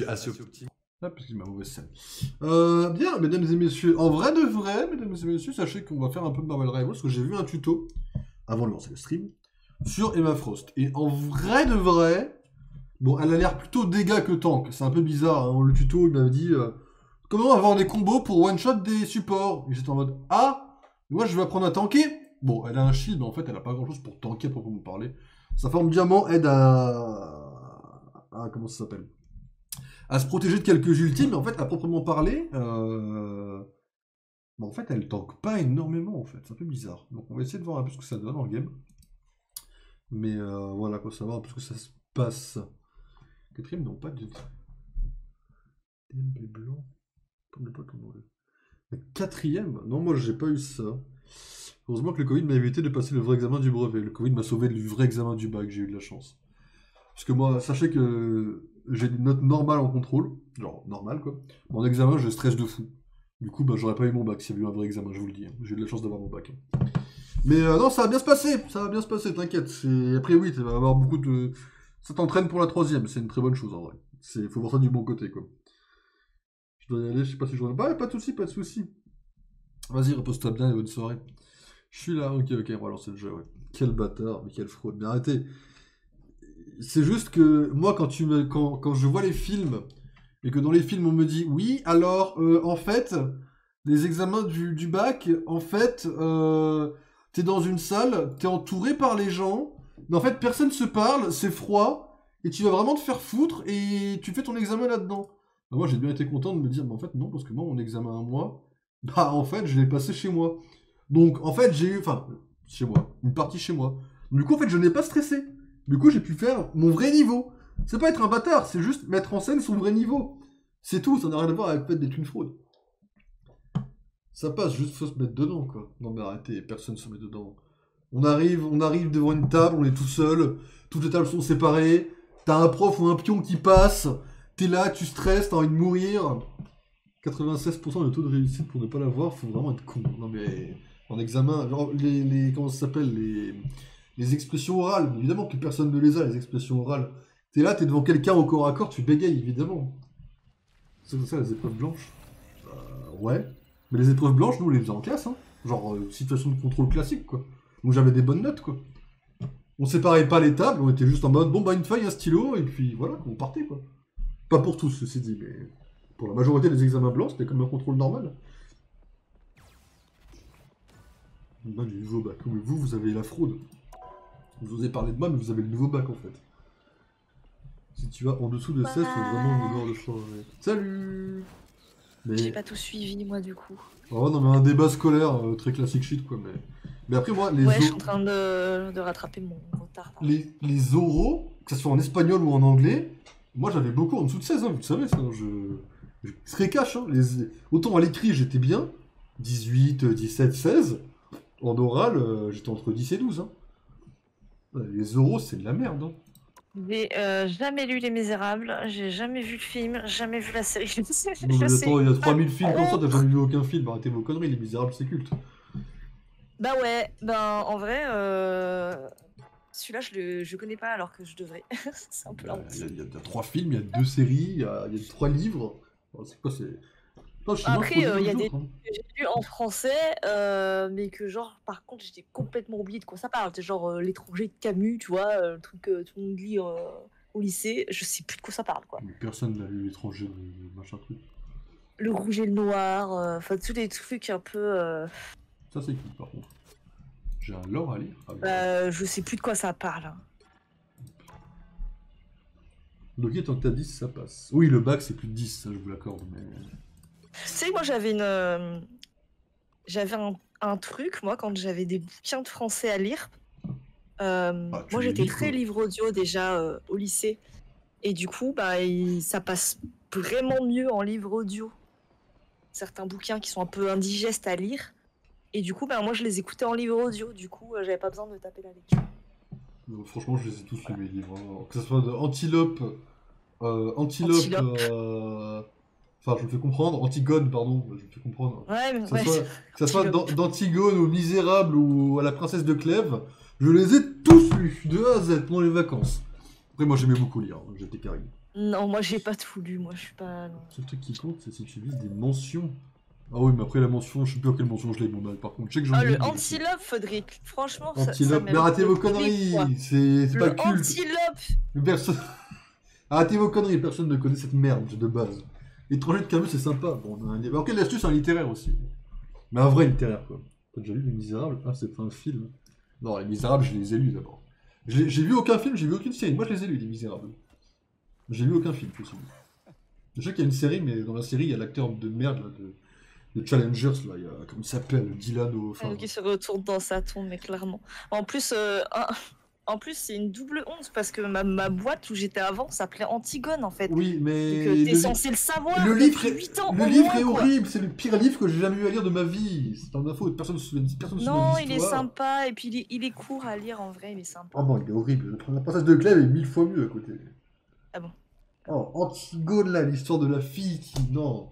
assez optimiste. Ah, parce qu'il m'a mauvaise scène. Bien, mesdames et messieurs, en vrai de vrai, mesdames et messieurs, sachez qu'on va faire un peu de Marvel Rivals, parce que j'ai vu un tuto, avant de lancer le stream, sur Emma Frost. Et en vrai de vrai, bon, elle a l'air plutôt dégâts que tank. C'est un peu bizarre, hein. Le tuto, il m'avait dit comment avoir des combos pour one-shot des supports. Et j'étais en mode ah, moi je vais apprendre à tanker. Bon, elle a un shield, mais en fait, elle a pas grand-chose pour tanker, pour vous parler. Sa forme diamant aide à comment ça s'appelle, à se protéger de quelques ultimes, mais en fait, à proprement parler, en fait, elle tank pas énormément, en fait. C'est un peu bizarre. Donc, on va essayer de voir un peu ce que ça donne en game. Mais voilà, quoi, savoir un peu ce que ça se passe. Quatrième, non, pas de... DMB blanc. Comme pas comment le quatrième? Non, moi, j'ai pas eu ça. Heureusement que le Covid m'a évité de passer le vrai examen du brevet. Le Covid m'a sauvé du vrai examen du bac, j'ai eu de la chance. Parce que moi, sachez que j'ai une note normale en contrôle, genre normale quoi. Mais en examen, je stresse de fou. Du coup, bah, j'aurais pas eu mon bac s'il y avait eu un vrai examen, je vous le dis. Hein. J'ai eu de la chance d'avoir mon bac. Hein. Mais non, ça va bien se passer, t'inquiète. Après, oui, tu vas avoir beaucoup de. Ça t'entraîne pour la troisième, c'est une très bonne chose en vrai. Faut voir ça du bon côté quoi. Je dois y aller, je sais pas si je dois. Bah, pas de soucis. Vas-y, repose-toi bien et bonne soirée. Je suis là, ok, on va lancer le jeu, ouais. Quel bâtard, mais quelle fraude. Mais arrêtez. C'est juste que moi, quand je vois les films, et que dans les films on me dit oui, alors en fait, les examens du bac, en fait, t'es dans une salle, t'es entouré par les gens, mais en fait personne se parle, c'est froid, et tu vas vraiment te faire foutre, et tu fais ton examen là-dedans. Bah, moi j'ai bien été content de me dire, mais en fait non, parce que moi mon examen à moi, bah en fait je l'ai passé chez moi. Donc en fait j'ai eu, enfin, chez moi, une partie chez moi. Du coup en fait je n'ai pas stressé. Du coup, j'ai pu faire mon vrai niveau. C'est pas être un bâtard, c'est juste mettre en scène son vrai niveau. C'est tout, ça n'a rien à voir avec le fait d'être une fraude. Ça passe, juste faut se mettre dedans, quoi. Non mais arrêtez, personne se met dedans. On arrive devant une table, on est tout seul, toutes les tables sont séparées, t'as un prof ou un pion qui passe, t'es là, tu stresses, t'as envie de mourir. 96% de taux de réussite pour ne pas l'avoir, faut vraiment être con. Non mais, en examen, genre, comment ça s'appelle, les expressions orales, évidemment que personne ne les a, les expressions orales. T'es là, t'es devant quelqu'un au corps à corps, tu bégayes, évidemment. C'est comme ça, les épreuves blanches. Ouais. Mais les épreuves blanches, nous, on les faisait en classe, hein. Genre, situation de contrôle classique, quoi. Donc j'avais des bonnes notes, quoi. On séparait pas les tables, on était juste en mode, bon, bah, une feuille, un stylo, et puis voilà, on partait, quoi. Pas pour tous, ceci dit, mais pour la majorité des examens blancs, c'était comme un contrôle normal. Bah, du nouveau bac. Mais vous avez la fraude. Vous osez parler de moi, mais vous avez le nouveau bac en fait. Si tu vas en dessous de 16, faut vraiment vouloir le choix. Ouais. Salut. Mais... J'ai pas tout suivi moi du coup. Oh non, mais un débat scolaire très classique shit quoi. Mais après, moi, Ouais, je suis en train de rattraper mon retard. Les oraux, que ce soit en espagnol ou en anglais, moi j'avais beaucoup en dessous de 16, hein, vous le savez ça. Je serais cash. Hein. Autant à l'écrit j'étais bien, 18, 17, 16. En oral, j'étais entre 10 et 12. Hein. Les oraux, c'est de la merde. Hein. J'ai jamais lu Les Misérables, j'ai jamais vu le film, jamais vu la série. Non, mais attends, il y a 3000 films comme ça, t'as jamais vu aucun film. Arrêtez vos conneries, Les Misérables, c'est culte. Bah ouais, en vrai, celui-là je connais pas alors que je devrais. C'est un peu la honte. Il y a 3 films, il y a 2 séries, il y a 3 livres. C'est quoi, c'est... Après, il y a des trucs que j'ai lus en français, mais que genre, par contre, j'étais complètement oublié de quoi ça parle. C'est genre L'étranger de Camus, tu vois, le truc que tout le monde lit au lycée. Je sais plus de quoi ça parle, quoi. Mais personne n'a lu L'étranger de machin truc. Le rouge et le noir, enfin tous les trucs un peu... Ça c'est cool par contre. J'ai un lore à lire. Je sais plus de quoi ça parle. Donc tant que t'as 10, ça passe. Oui, le bac c'est plus de 10, ça je vous l'accorde, mais... Tu sais, moi j'avais un truc, moi, quand j'avais des bouquins de français à lire. Moi j'étais très livre audio déjà au lycée. Et du coup, ça passe vraiment mieux en livre audio. Certains bouquins qui sont un peu indigestes à lire. Et du coup, moi je les écoutais en livre audio. Du coup, j'avais pas besoin de taper la lecture. Non, franchement, je les ai tous lus mes livres. Hein. Que ce soit de Antilope. Enfin, je me fais comprendre. Antigone, pardon. Je me fais comprendre. Ouais, mais que ça soit d'Antigone aux Misérables ou à la Princesse de Clèves, je les ai tous lus, de A à Z, pendant les vacances. Après, moi, j'aimais beaucoup lire. J'étais carré. Non, moi j'ai pas tout lu, moi je suis pas... non. Le seul truc qui compte, c'est si tu vises des mentions. Ah oui, mais après la mention, je sais plus à quelle mention je l'ai, bon bah, par contre, je sais que j'en ai Ah, le une. antilope, Faudric, franchement, ça Antilope, mais m'a arrêtez vos fait rire, quoi. conneries, c'est pas Le culte. antilope. Mais personne... Arrêtez vos conneries, personne ne connaît cette merde de base. L'étranger de Camus, c'est sympa. Bon, on a un... Alors, quelle astuce, c'est un littéraire aussi. Mais un vrai littéraire, quoi. T'as déjà lu Les Misérables? Ah, c'est pas un film. Non, Les Misérables, je les ai lus d'abord. J'ai vu aucun film, j'ai vu aucune série. Moi, je les ai lus, Les Misérables. J'ai vu aucun film, je suis. Je sais qu'il y a une série, mais dans la série, il y a l'acteur de merde, là, de Challengers, là. Il y a, comment il s'appelle? Dylan au... Enfin... Qui se retourne dans sa tombe, mais clairement. En plus, c'est une double honte, parce que ma boîte où j'étais avant s'appelait Antigone, en fait. Oui, mais... Donc t'es censé le savoir, le livre depuis est... 8 ans Le au livre moins, est quoi. horrible, c'est le pire livre que j'ai jamais eu à lire de ma vie. C'est pas ma faute, personne ne se souvient Non, de il est l'histoire. sympa, et puis il est court à lire, en vrai, il est sympa. Oh bon, il est horrible. La princesse de Clèves est 1000 fois mieux à côté. Ah bon? Oh, Antigone, là, l'histoire de la fille qui... Non.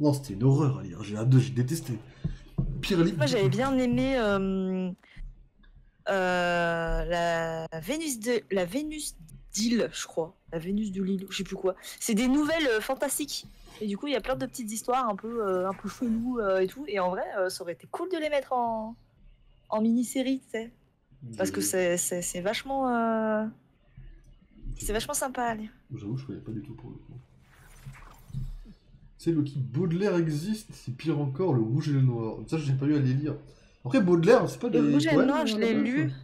Non, c'était une horreur à lire. J'ai détesté. Pire livre. Moi, j'avais bien aimé la Vénus d'île, je crois. La Vénus de l'île, je sais plus quoi. C'est des nouvelles fantastiques. Et du coup, il y a plein de petites histoires un peu cheloues et tout. Et en vrai, ça aurait été cool de les mettre en mini-série, tu sais. Parce que c'est vachement... c'est vachement sympa à lire. J'avoue, je connais pas du tout pour le coup. C'est le qui Baudelaire existe, c'est pire encore, le rouge et le noir. Ça, j'ai pas eu à les lire. Après, Baudelaire, c'est pas des... Le rouge et le poèmes, noir, je l'ai là-bas, lu. ça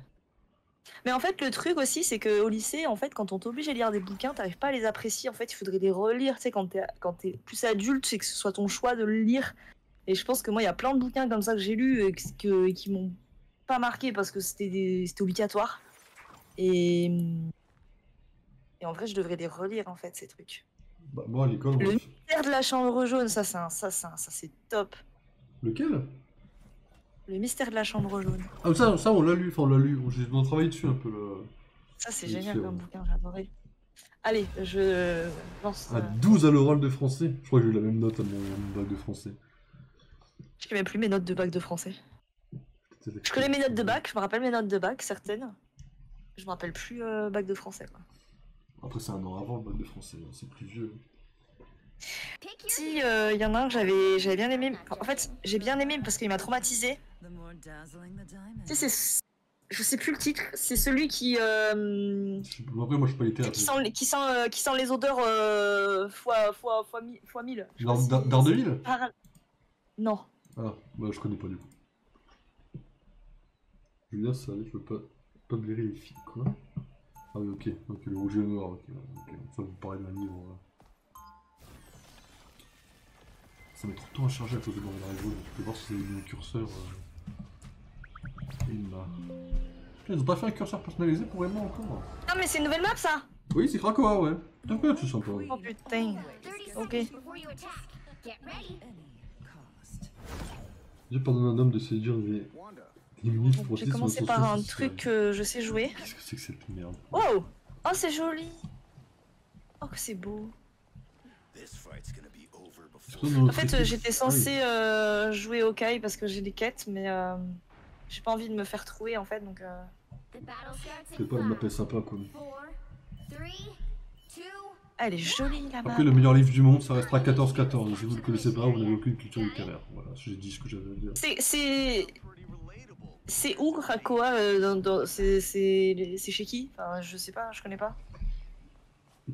Mais en fait, le truc aussi, c'est qu'au lycée, en fait, quand on t'oblige à lire des bouquins, t'arrives pas à les apprécier. En fait, il faudrait les relire. Tu sais, quand t'es plus adulte, c'est que ce soit ton choix de le lire. Et je pense que moi, il y a plein de bouquins comme ça que j'ai lus et qui m'ont pas marqué parce que c'était obligatoire. Et en vrai, je devrais les relire, en fait, ces trucs. Bah, moi, à l'école... Le mystère de la chambre jaune, ça c'est top. Lequel? Le mystère de la chambre jaune. Ah, ça on l'a lu, enfin, on l'a lu. On a travaillé dessus un peu, là. Ça, c'est génial comme bouquin, j'adorais. Allez, je lance... À 12 à l'oral de français. Je crois que j'ai eu la même note à mon bac de français. Je connais même plus mes notes de bac de français. Je connais mes notes de bac, je me rappelle mes notes de bac, certaines. Je me rappelle plus bac de français, quoi. Après, c'est un an avant le bac de français, hein, c'est plus vieux. Si, il y en a un que j'avais bien aimé. En fait, j'ai bien aimé parce qu'il m'a traumatisé. Tu sais, je sais plus le titre. C'est celui qui... Après, moi, je suis pas littéraire. Qui sent les odeurs fois 1000. Daredevil? Non. Ah, bah, je connais pas du coup. Je veux dire, ça, je veux pas blairer les filles, quoi. Ah oui, ok, donc le rouge et le noir, ok. Ça vous paraît d'un livre. Ça met trop de temps à charger à cause de mon arrivée. Je peux voir si c'est un curseur. Et là. Putain, ils ont pas fait un curseur personnalisé pour vraiment encore. Ah, mais c'est une nouvelle map, ça? Oui, c'est Krakoa, ouais. Putain, quoi, c'est sympa. Oh putain. Ok. J'ai pardonné à un homme de séduire des minutes pour Je vais commencer par un truc que je sais jouer. Qu'est-ce que c'est que cette merde? Oh! Oh, c'est joli! Oh, que c'est beau! En fait, j'étais censé jouer au Kai parce que j'ai des quêtes, mais j'ai pas envie de me faire trouer en fait, donc... C'est pas une map sympa, quoi. Elle est jolie, la map! Après, le meilleur livre du monde, ça restera 14-14. Si vous ne le connaissez pas, vous n'avez aucune culture littéraire. Voilà, j'ai dit ce que j'avais à dire. C'est où Krakoa c'est chez qui? Enfin, je sais pas, je connais pas.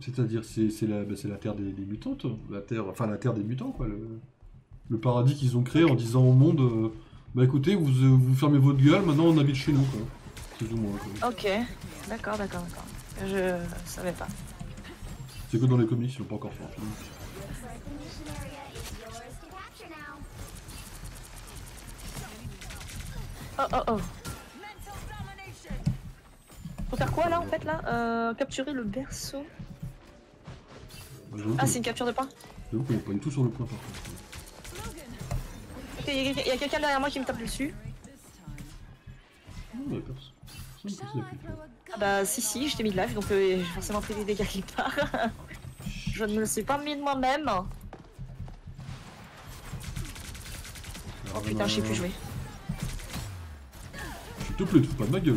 C'est-à-dire, c'est la terre des mutantes, la terre des mutants, quoi. Le paradis qu'ils ont créé en disant au monde, bah écoutez, vous fermez votre gueule, maintenant on habite chez nous, quoi. Plus ou moins, quoi. Ok, d'accord. Je savais pas. C'est que dans les comics, ils n'ont pas encore fait un film. Oh. Faut faire quoi là en fait là? Capturer le berceau. Ah, c'est une capture de point? J'avoue qu'on n'est pas du tout sur le point par contre. Ok, il y a quelqu'un derrière moi qui me tape dessus. Non, mais personne. Ah bah si, je t'ai mis de live donc j'ai forcément pris des dégâts quelque part. Je ne me suis pas mis de moi-même. Oh putain, je sais plus jouer. S'il te plaît, tu fous pas de ma gueule.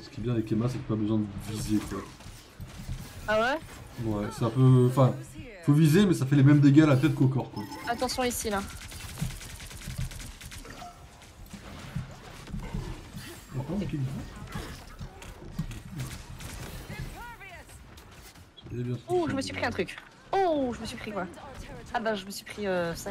Ce qui est bien avec Emma, c'est que pas besoin de viser quoi. Ah ouais? Ouais, c'est un peu. Enfin, faut viser, mais ça fait les mêmes dégâts à la tête qu'au corps quoi. Attention ici là. Oh, je me suis pris un truc. Oh, je me suis pris quoi? Ah bah, je me suis pris ça.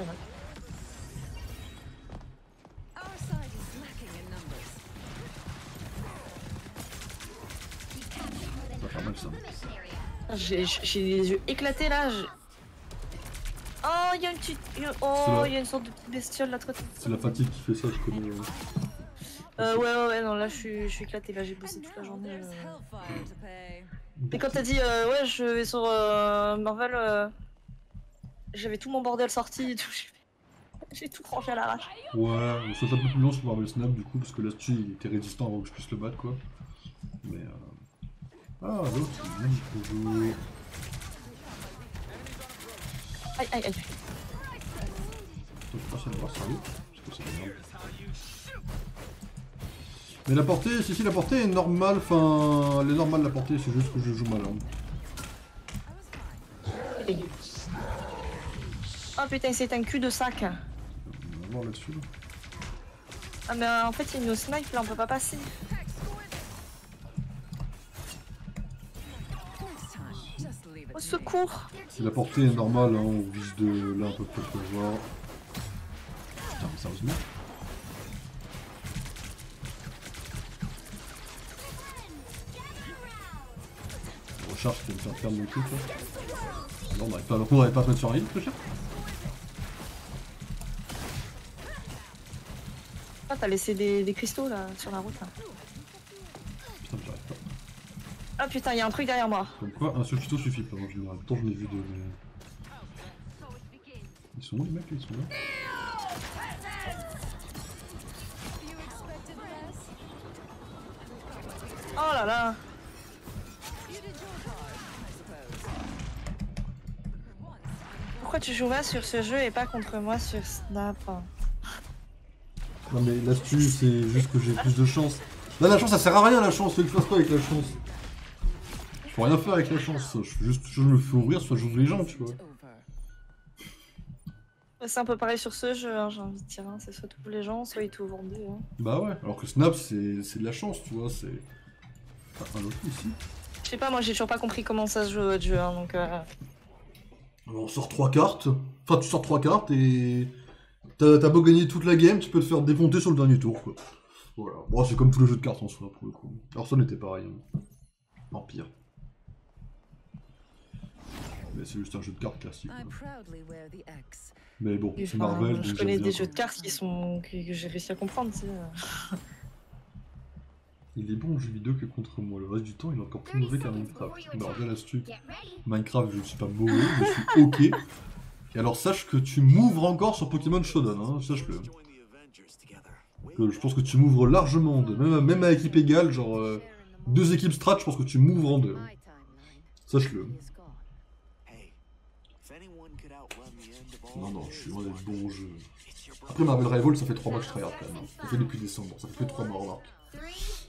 J'ai les yeux éclatés là. Oh, il y a une petite. Oh, il y a une sorte de petite bestiole là, trop. C'est la fatigue qui fait ça, je connais. Ouais, non, là je suis éclaté, là j'ai bossé toute la journée. Et quand t'as dit, ouais, je vais sur Marvel, j'avais tout mon bordel sorti et tout. J'ai tout rangé à l'arrache. Ouais, ça c'est un peu plus long sur Marvel Snap du coup, parce que là-dessus il était résistant avant que je puisse le battre quoi. Mais ah, l'autre, il dit bonjour. Aïe. Attends, je passe à le voir, sérieux? Parce que c'est énorme. Mais la portée, si la portée est normale, enfin, elle est normale la portée, c'est juste que je joue mal. Hein. Oh putain, c'est un cul de sac. On va voir là-dessus. Là. Ah mais en fait il nous snipe là, on peut pas passer. Au secours. Si la portée est normale, hein, on vise de là, on peut peut-être le voir. Putain, mais sérieusement. Recharge qui va me faire perdre mon truc là. Non, on n'arrive pas à se mettre sur un île, très cher. Ah, t'as laissé des cristaux là sur la route là. Putain, j'arrive pas. Ah putain, il y a un truc derrière moi. Comme quoi, un seul cristaux suffit pas en général. Pourtant, j'en ai vu deux. Mais... Ils sont où les mecs? Ils sont là. Oh là là. Pourquoi tu joues mal sur ce jeu et pas contre moi sur Snap? Non mais l'astuce c'est juste que j'ai plus de chance. Là la chance ça sert à rien la chance, faut que je fasse pas avec la chance. Je peux rien faire avec la chance, je me fais ouvrir, soit j'ouvre les gens tu vois. C'est un peu pareil sur ce jeu, hein, j'ai envie de dire, hein. C'est soit tous les gens, soit ils t'ouvrent deux. Hein. Bah ouais, alors que Snap c'est de la chance tu vois, c'est... Enfin un autre ici. Je sais pas, moi j'ai toujours pas compris comment ça se joue votre jeu, hein, donc On sort 3 cartes, enfin tu sors 3 cartes et... T'as beau gagner toute la game, tu peux te faire défonter sur le dernier tour quoi. Voilà, bon c'est comme tous les jeux de cartes en soi pour le coup. Hearthstone était pareil, hein. En pire. Mais c'est juste un jeu de cartes classique. Mais bon, c'est Marvel. Je connais des jeux de cartes qui sont... que j'ai réussi à comprendre, tu sais. Il est bon en jeu vidéo que contre moi, le reste du temps il est encore plus mauvais qu'à Minecraft. Marvel astuce. Minecraft je ne suis pas mauvais, je suis ok. Et alors sache que tu m'ouvres encore sur Pokémon Shodown, hein, sache-le. Je pense que tu m'ouvres largement en deux, même à équipe égale, genre 2 équipes strat, je pense que tu m'ouvres en deux. Sache-le. Non, je suis loin d'être bon au jeu. Après Marvel Rivals ça fait 3 mois que je tryhard quand même. Hein. Ça fait depuis décembre, ça fait 3 mois remarque.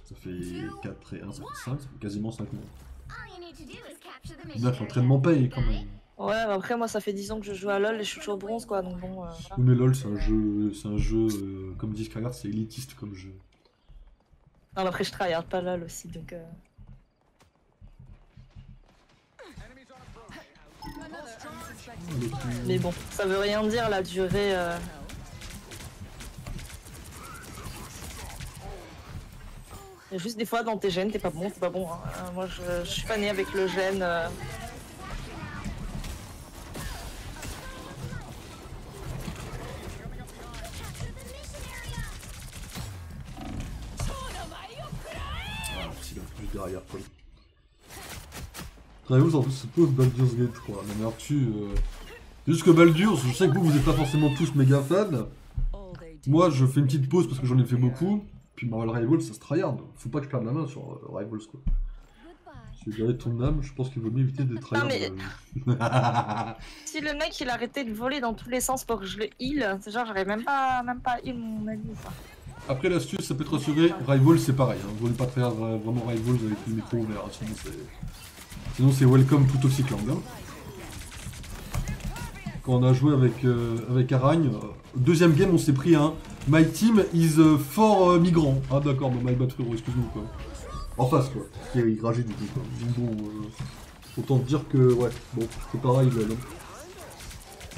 Ça fait 4 et 1, ça fait 5, ça fait quasiment 5 mois. Bien que l'entraînement paye quand même. Ouais, mais après moi ça fait 10 ans que je joue à LoL et je suis toujours bronze quoi, donc bon... Oui mais LoL c'est un jeu, comme dit Skylar, c'est élitiste comme jeu. Non mais après je tryhard pas LoL aussi, donc... Mais bon, ça veut rien dire la durée... Il y a juste des fois dans tes gènes, t'es pas bon, hein. Moi je suis pas né avec le gène... Derrière quoi. Rivals en plus se pose Baldur's Gate je crois, mais tu c'est juste que Baldur's, je sais que vous êtes pas forcément tous méga fans. Moi je fais une petite pause parce que j'en ai fait beaucoup, puis Marvel Rivals ça se tryhard. Faut pas que je perde la main sur Rivals quoi. Si tu veux ton âme, je pense qu'il vaut mieux éviter de tryhard. Mais... si le mec il arrêtait de voler dans tous les sens pour que je le heal, c'est genre j'aurais même pas heal mon ami ça. Après l'astuce, ça peut te rassurer, Rival c'est pareil, hein. Vaut pas faire vraiment Rivals avec le micro ouvert, sinon c'est welcome to Toxic Land. Hein. Quand on a joué avec Aragne, deuxième game on s'est pris un My team is for migrants. Ah d'accord, bon my bad frérot, excuse-nous quoi. En face quoi, il rageait du coup quoi. Bon, autant te dire que ouais, bon, c'est pareil là.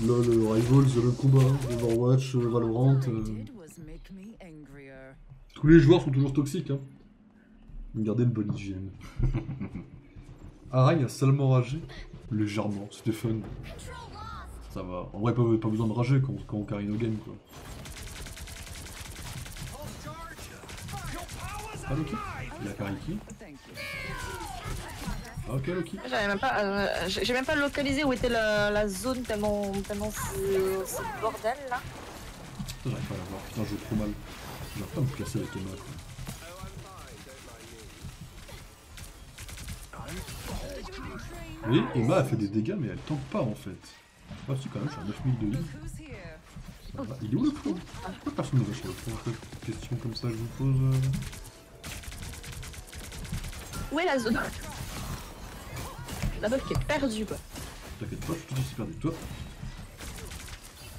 LOL, Rivals, le combat, Overwatch, Valorant. Tous les joueurs sont toujours toxiques. Hein. Regardez le bon hygiène. Aragne a seulement ragé. Légèrement, c'était fun. Ça va. En vrai, pas besoin de rager quand on carry nos games quoi. Ah Loki. Il a carry qui? Ah, ok Loki. J'ai même pas localisé où était la zone tellement c'est bordel là. Putain, j'arrive pas à la voir. Putain, je joue trop mal. J'arrive pas à me placer avec Emma quoi. Oui, Emma a fait des dégâts mais elle tank pas en fait. Ah si quand même, je suis à 9000 de vie. Ça va. Il est où le fond? Pourquoi personne ne va sur le fond en fait? Question comme ça je vous pose. Où est la zone? La meuf qui est perdue quoi. T'inquiète pas, je suis tout aussi perdu que toi.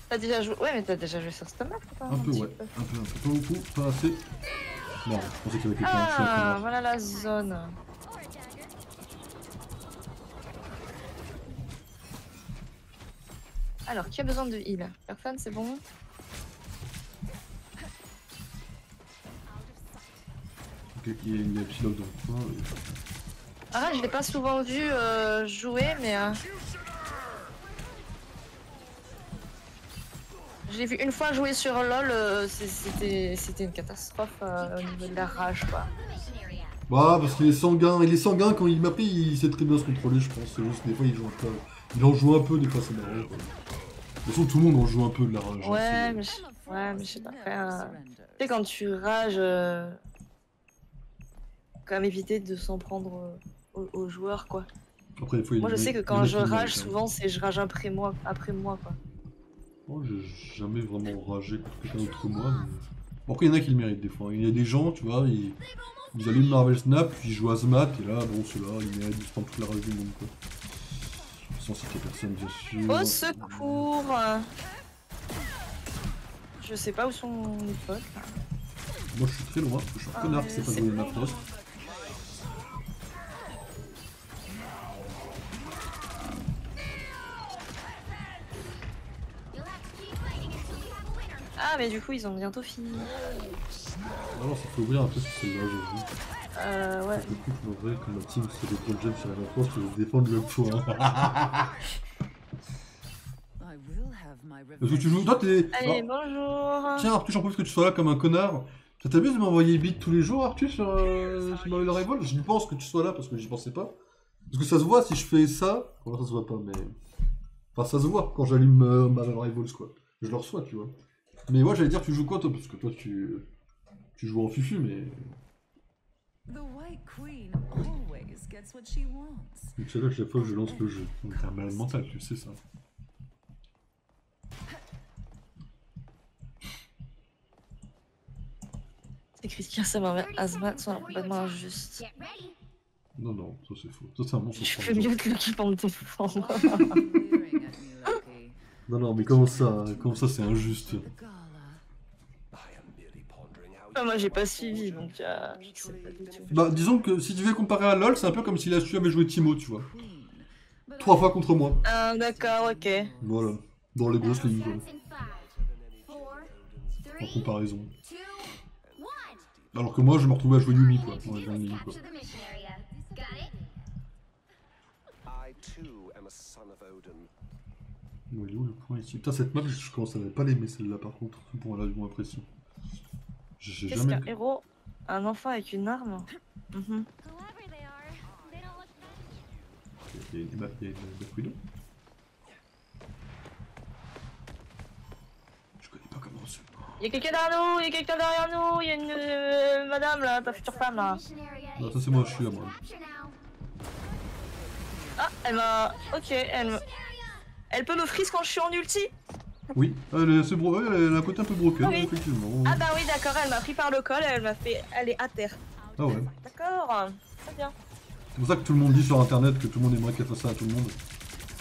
T'as déjà joué? Ouais mais t'as déjà joué sur cette map Un peu ouais, un peu. Pas beaucoup, pas assez. Non, je pensais qu'il y avait quelqu'un. Ah, voilà la zone. Alors, qui a besoin de heal? Personne, c'est bon? Ok, il y a Psylocke dans le coin. Ah, je l'ai pas souvent vu jouer, mais... Je l'ai vu une fois jouer sur LoL, c'était une catastrophe au niveau de la rage, quoi. Bah, parce qu'il est sanguin, quand il m'a pris, il sait très bien se contrôler, je pense. C'est juste, des fois, il joue un peu. Il en joue un peu, des fois, c'est marrant, quoi. De toute façon, tout le monde en joue un peu de la rage. Ouais, hein, mais je sais pas faire. Tu sais, quand tu rages, quand même éviter de s'en prendre aux joueurs, quoi. Après, des fois, moi, je sais que quand je rage, souvent, c'est je rage après moi, quoi. Oh, j'ai jamais vraiment ragé contre quelqu'un d'autre que moi. Mais... Bon, après, il y en a qui le méritent des fois. Il y a des gens, tu vois, ils allument Marvel Snap, puis ils jouent à Zmat, et là, bon, ceux-là, ils méritent de se prendre toute la rage du monde, quoi. Sans citer personne, bien sûr. Au secours! Je sais pas où sont les potes. Là. Moi, je suis très loin, parce que je suis un connard qui sait pas jouer ma Frost. Ah, mais du coup, ils ont bientôt fini. Alors, ça fait ouvrir un peu sur celle-là, j'ai vu. Ouais. Du coup, je m'ouvrais comme ma team se fait trop de sur la Frost pour défendre le point. Est-ce que tu joues? Toi, t'es. Allez, bonjour! Tiens, Arthur, j'en profite que tu sois là comme un connard. Ça t'amuse de m'envoyer bit tous les jours, Arthur, sur Marvel Rival? Je pense que tu sois là parce que j'y pensais pas. Parce que ça se voit si je fais ça. Enfin, ça se voit pas, mais. Enfin, ça se voit quand j'allume Marvel Rivals, quoi. Je le reçois, tu vois. Mais moi, j'allais dire, tu joues quoi, toi? Parce que toi, tu joues en fufu, mais. Donc, c'est là que chaque fois que je lance le jeu. Donc, t'es un malade mental, tu sais ça. C'est Christian, ça m'en Azmat sont complètement injustes. Non, non, ça c'est faux. Ça c'est un monstre. Je fais mieux que l'équipe en me défendre. Non, non, mais comment ça c'est injuste? Ah, moi j'ai pas suivi donc je sais pas du tout. Bah, disons que si tu veux comparer à LoL, c'est un peu comme si Lastu avait joué Timo, tu vois. 3 fois contre moi. Ah, d'accord, ok. Voilà, dans les grosses lignes, quoi. En comparaison. Alors que moi, je me retrouvais à jouer Yumi, quoi. Ouais, Yumi, quoi. Bon, il est où le point ici? Putain, cette map, je commence à ne pas l'aimer, celle-là, par contre. Pour la mon impression. Qu'est-ce qu'un héros? Un enfant avec une arme? Il y a une Black Widow. Je connais pas comment c'est. Il y a quelqu'un derrière nous, il y a quelqu'un derrière nous, il y a une madame là, ta future femme là. Non, ça c'est moi, je suis là, moi. Ah, elle m'a... Ok, elle peut me freeze quand je suis en ulti? Oui, elle a un côté un peu broken, Ah oui. effectivement. Ah bah oui, d'accord, elle m'a pris par le col et elle m'a fait aller à terre. Ah ouais. D'accord, très bien. C'est pour ça que tout le monde dit sur internet que tout le monde aimerait qu'elle fasse ça à tout le monde.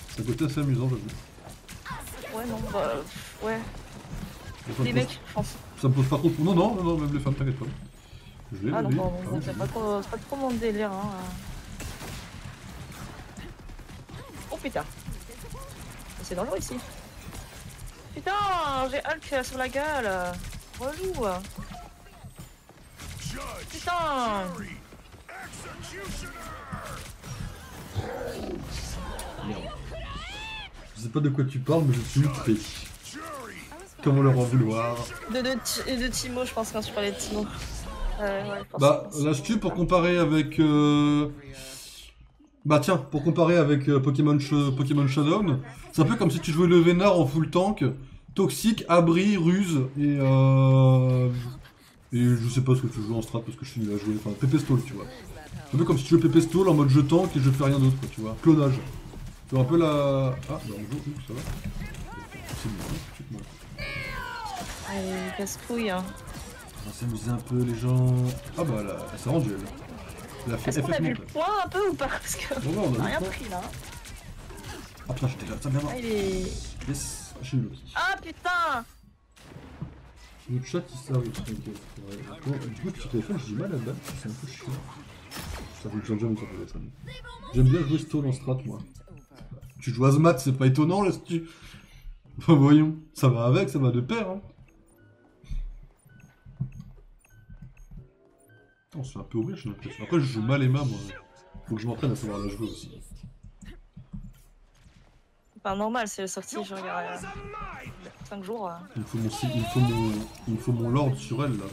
C'est un côté assez amusant, j'avoue. Ouais, non, bah, ouais. Les mecs, je pense. Ça me pose pas trop de... Non, même les femmes, t'inquiète pas. Je l'ai, Ah non, lui. pardon, c'est pas trop mon délire, hein. Oh putain. C'est dangereux ici. Putain, j'ai Hulk sur la gueule. Relou. Putain. Merde. Je sais pas de quoi tu parles, mais je suis outré. Comment leur en vouloir? De Timo, je pense, quand tu parlais de Timo. Ouais, bah, lâches-tu pour comparer avec... Bah tiens, pour comparer avec Pokémon Showdown, c'est un peu comme si tu jouais le Vénard en full tank, toxique, abri, ruse, et je sais pas ce que tu joues en strat parce que je suis nul à jouer, enfin Pépé Stall, tu vois. C'est un peu comme si tu jouais Pépé Stall en mode je tank et je fais rien d'autre, quoi, tu vois. Clonage. Tu vois un peu la... Ah, bah bonjour, ça va. C'est bien, tu te montres. Allez, casse-couille. Hein. On va s'amuser un peu les gens... Ah bah là, elle s'est rendue elle. Est-ce qu'on a vu le point un peu ou pas? Parce que on a rien pris là. Ah putain, j'étais là, ça bien. Ah, il est... Yes, j'ai eu Loki. Ah putain. Le chat il sert, oui, t'inquiète. Ouais. Du coup, sur téléphone, j'ai du mal à battre, c'est un peu chiant. Ça fait que j'aime bien mon téléphone. J'aime bien jouer stall en strat, moi. Tu joues Azmat, c'est pas étonnant là, si tu... Enfin, voyons, ça va avec, ça va de pair, hein. On se fait un peu ouvrir, j'ai l'impression. Après, je joue mal Emma, moi. Faut que je m'entraîne à savoir la jouer aussi. C'est pas normal, c'est sorti genre il y a 5 jours. Il me faut mon lord sur elle, là.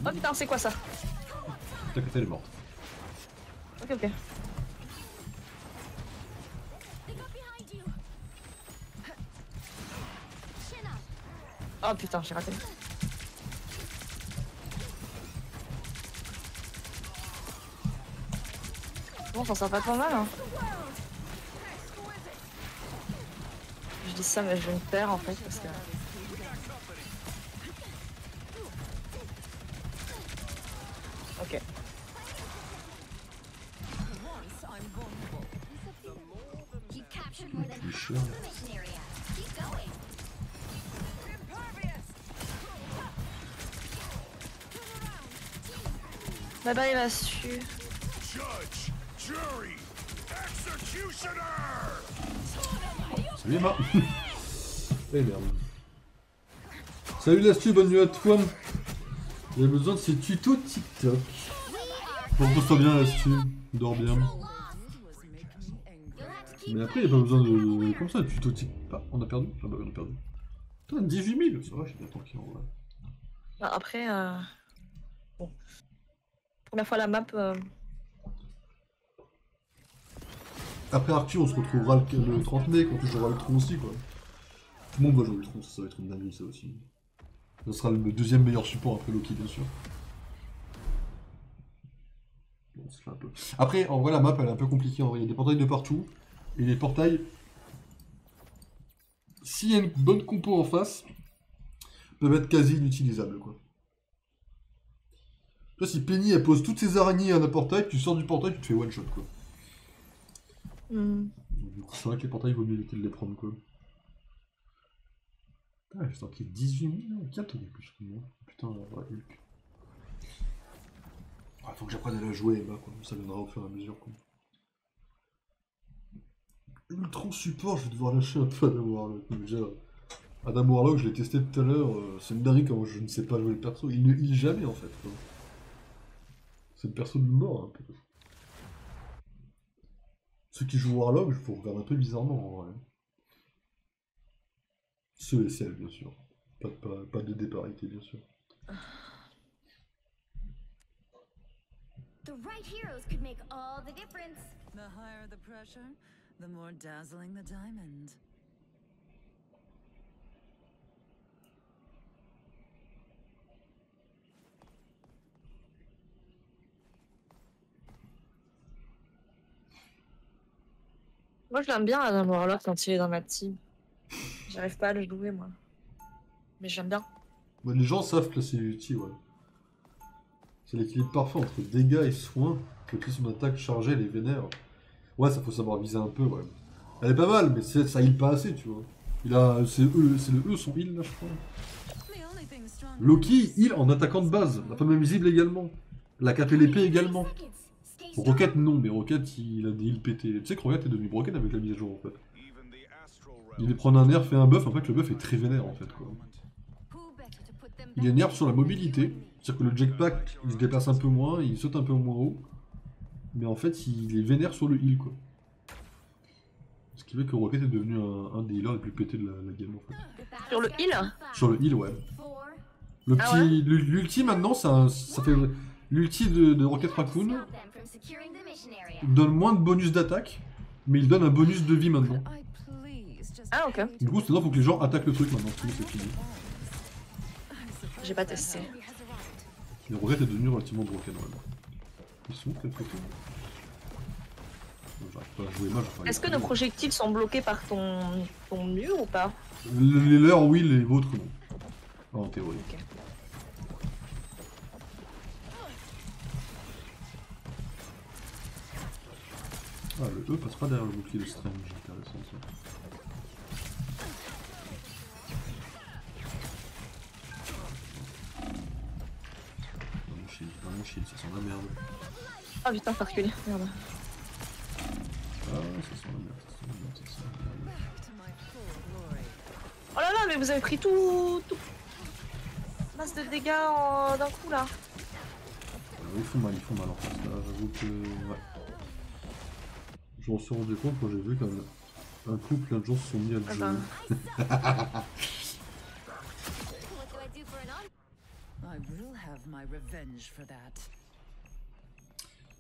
Oh putain, c'est quoi ça? T'inquiète, elle est morte. Ok. Oh putain, j'ai raté. Bon, ça sent pas trop mal, hein. Je dis ça, mais je vais me perdre en fait parce que. Ok. Bye bye, la su. Salut Emma. Eh merde. Salut l'astu, bonne nuit à toi. J'ai besoin de ces tutos TikTok. Repose-toi bien l'astu, dors bien. Mais après, il n'y a pas besoin de... Comme ça, de tutos TikTok. Ah, on a perdu? Ah bah on a perdu. Putain, 18 000, ça va, je suis bien tranquille en vrai. Bah, après, bon. Première fois la map... Après Arthur, on se retrouvera le 30 mai quand tu joueras le tronc aussi, quoi. Tout le monde va jouer le tronc, ça va être une dinguerie, ça aussi. Ça sera le deuxième meilleur support après Loki, bien sûr. Bon, ça fait un peu... Après, en vrai, la map, elle est un peu compliquée. En vrai. Il y a des portails de partout. Et les portails... S'il y a une bonne compo en face, peuvent être quasi inutilisables, quoi. Là, si Penny, elle pose toutes ses araignées à un portail, tu sors du portail, tu te fais one-shot, quoi. C'est vrai que les portails, il vaut mieux éviter de les prendre, quoi. Ah, j'ai senti 18 000, 4 au plus que moi. Putain, ouais, Hulk. Ah, faut que j'apprenne à la jouer, Emma, quoi. Ça viendra au fur et à mesure, quoi. Ultra support, je vais devoir lâcher un peu Adam Warlock. Déjà, Adam Warlock, je l'ai testé tout à l'heure, c'est une dinguerie quand je ne sais pas jouer le perso. Il ne heal jamais, en fait, quoi. C'est le perso de mort, un peu. Ceux qui jouent Warlock, je vous regarde un peu bizarrement, en vrai. Ceux et celles, bien sûr. Pas de déparité, bien sûr. The right heroes could make all the difference. The higher the pressure, the more dazzling the diamond. Moi, je l'aime bien, Adam Warlock, quand il est dans ma team. J'arrive pas à le jouer, moi. Mais j'aime bien. Bah, les gens savent placer l'ulti, ouais. C'est l'équilibre parfait entre dégâts et soins. Que son attaque chargée, elle est vénère. Ouais, ça faut savoir viser un peu, ouais. Elle est pas mal, mais ça heal pas assez, tu vois. C'est le E son heal, là, je crois. Loki heal en attaquant de base. La femme invisible également. La cape et l'épée également. Rocket non, mais Rocket il a des heals pétés. Tu sais que Rocket est devenu broken avec la mise à jour en fait. Il est prendre un nerf et un buff, en fait le buff est très vénère en fait quoi. Il est nerf sur la mobilité, c'est-à-dire que le jetpack il se déplace un peu moins, il saute un peu moins haut. Mais en fait il est vénère sur le heal quoi. Ce qui fait que Rocket est devenu un des healers les plus pétés de la game en fait. Sur le heal? Sur le heal ouais. Le petit. L'ulti maintenant ça fait. L'ulti de Rocket Raccoon donne moins de bonus d'attaque, mais il donne un bonus de vie maintenant. Ah ok. Du coup, c'est-à-dire faut que les gens attaquent le truc maintenant, sinon c'est fini. J'ai pas testé. Et Rocket est devenu relativement broken vraiment. Ils sont quelque chose. J'arrive pas à jouer mal. Est-ce que nos projectiles sont bloqués par ton mur ou pas? Les leurs oui, les vôtres non. Ah, en théorie. Okay. Ah, le E passe pas derrière le bouclier de Strange, intéressant ça. Dans mon shield, ça sent la merde. Ah putain, t'as reculé, merde. Ah, ça sent la merde, ça sent la merde, ça sent la merde. Oh là là, mais vous avez pris tout... masse de dégâts d'un coup là. Ils font mal en fait, là, j'avoue que... Ouais. Je m'en suis rendu compte quand j'ai vu qu'un couple, plein de gens se sont mis à le jouer.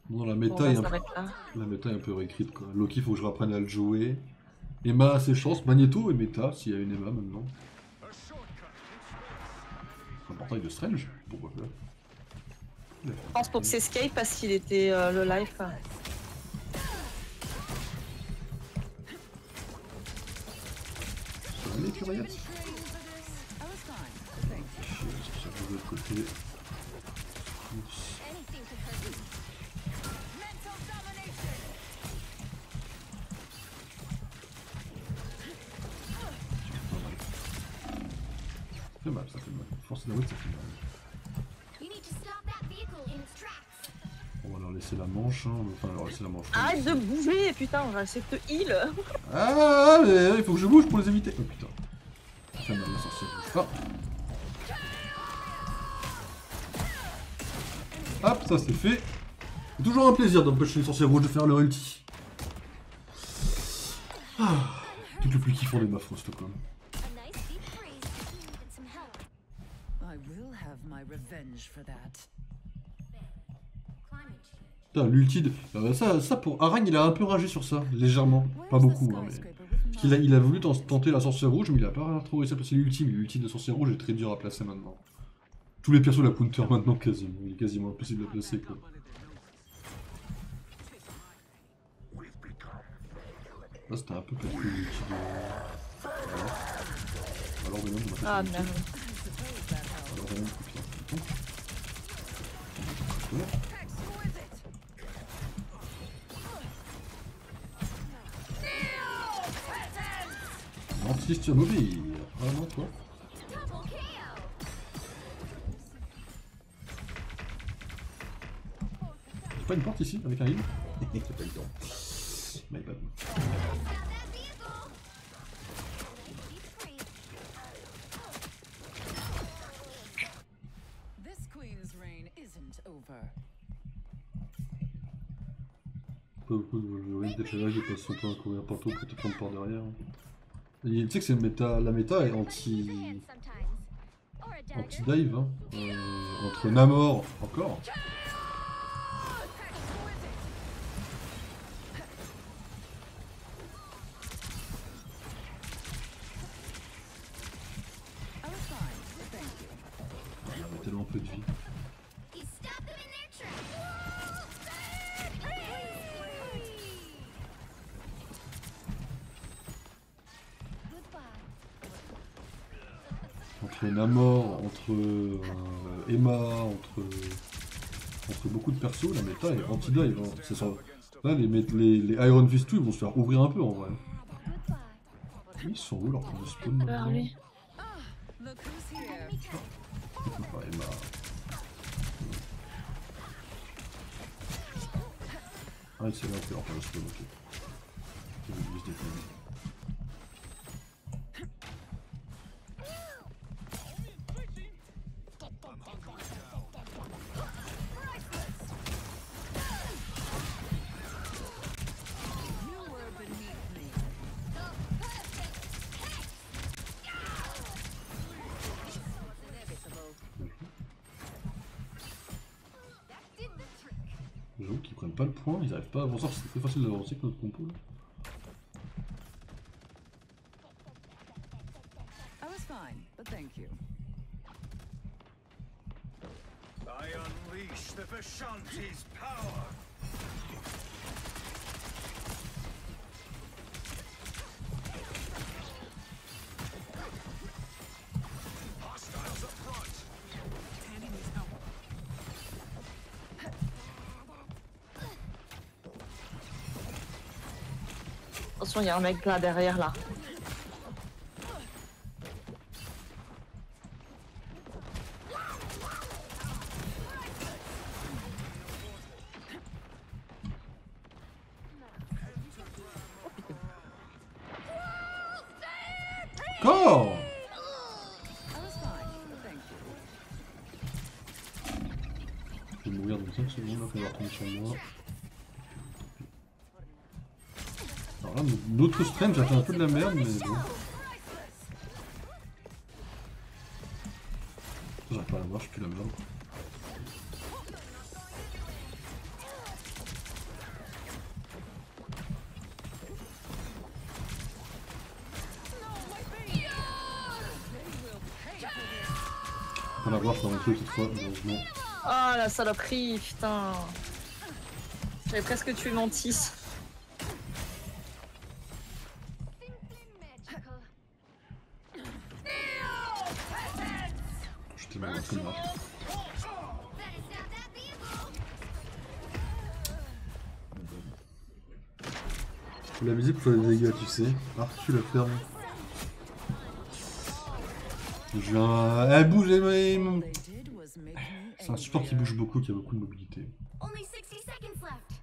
Non, la méta, bon, la méta est un peu réécrite quoi. Loki, faut que je reprenne à le jouer. Emma a ses chances, Magneto et méta, s'il y a une Emma maintenant. Un portail de Strange, pourquoi pas. Je pense pour que c'est Escape parce qu'il était le life. Allez, curiette. Ça va de l'autre côté. Ça fait mal, ça fait mal. Force d'avouer que ça fait mal. On va leur laisser la manche, hein. Enfin leur laisser la manche. Arrête de bouger, putain, on va essayer de te heal. Ah, mais il faut que je bouge pour les éviter. Oh putain. Ça fait mal, la sorcière bouge pas. Hop, ça c'est fait. C'est toujours un plaisir d'empêcher les sorcières rouges de faire leur ulti. Ah, tout le plus kiffant des Bifrost quoi. Putain, l'ulti de... ça pour Arang il a un peu ragé sur ça, légèrement. Pas beaucoup, hein, mais... Il a voulu tenter la sorcière rouge, mais il a pas trop réussi à placer l'ulti. Mais l'ulti de sorcière rouge est très dur à placer maintenant. Tous les persos la counter maintenant quasiment. Il est quasiment impossible à placer quoi. Là c'était un peu calculé l'ulti de... Voilà. Alors de même on va faire... Ah merde. Alors de même copier. Anti-sur mobile. Ah non, toi. Y'a pas une porte ici avec un heal? T'as pas eu le temps. My bad. Pas beaucoup de risque d'être là qui passe son temps à courir partout pour te prendre par derrière. Tu sais que c'est la méta est anti-dive, hein. Entre Namor, encore. Il y avait tellement peu de vie. entre Namor, entre Emma, entre beaucoup de persos, la méta est anti-dive. Hein. C'est ça. Là, les Iron Fist, ils vont se faire ouvrir un peu en vrai. Ils sont où leur point de spawn maintenant? lui. Ah, Emma. Ah, c'est là, c'est leur point de spawn, ok. Je vais juste défendre. J'avoue qu'ils prennent pas le point, ils arrivent pas à avancer, c'est très facile d'avancer avec notre compo là. I unleash the Vishanti's power. Hostiles up front. Enemies out. Attention, il y a un mec là derrière là. Corps! Je vais mourir dans 5 secondes là, qu'on va retourner sur moi. Alors là, notre stream, j'ai fait un peu de la merde, mais bon. J'arrive pas à la voir, je pue la merde. Pas la voir, je vais rentrer cette fois, malheureusement. Ah la saloperie, putain. J'avais presque tué Mantis. J'étais mal comme là. Faut la viser pour faire des dégâts, tu sais. Arthur la ferme. Je viens. Elle bouge, c'est un support qui bouge beaucoup, qui a beaucoup de mobilité. Only 60 seconds left.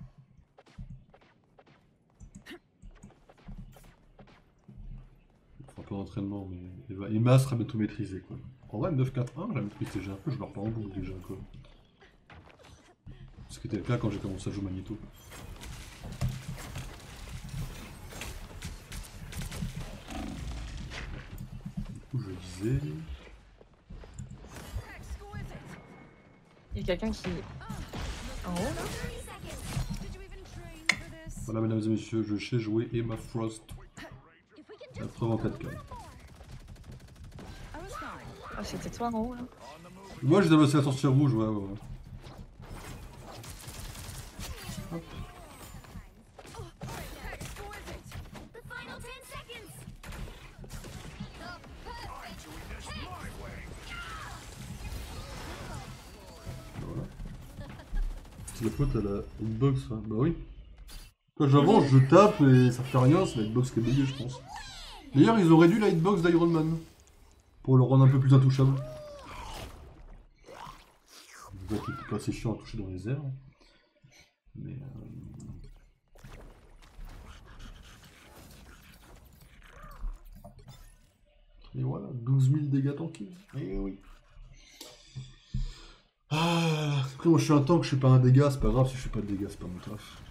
Il faut un peu d'entraînement, mais Emma sera bientôt maîtrisée quoi. En vrai, 9-4-1, je la maîtrise déjà un peu, je leur pars en boucle déjà quoi. Ce qui était le cas quand j'ai commencé à jouer Magneto. Du coup, je disais. Il y a quelqu'un qui... En haut là? Voilà, mesdames et messieurs, je sais jouer Emma Frost. La preuve en 4K. Ah, c'était toi en haut là? Moi, j'ai damassé la sorcière rouge, ouais. Hop. Voilà. C'est la faute à la hitbox, hein. Bah oui. Quand j'avance, je tape et ça fait rien, c'est la hitbox qui est buggée, je pense. D'ailleurs, ils ont réduit la hitbox d'Iron Man. Pour le rendre un peu plus intouchable. Je vois qu'il est pas assez chiant à toucher dans les airs. Mais... Et voilà, 12 000 dégâts tankés. Et oui. Ah, après moi je suis un tank, je suis pas un dégât, c'est pas grave si je fais pas de dégâts, c'est pas mon taf.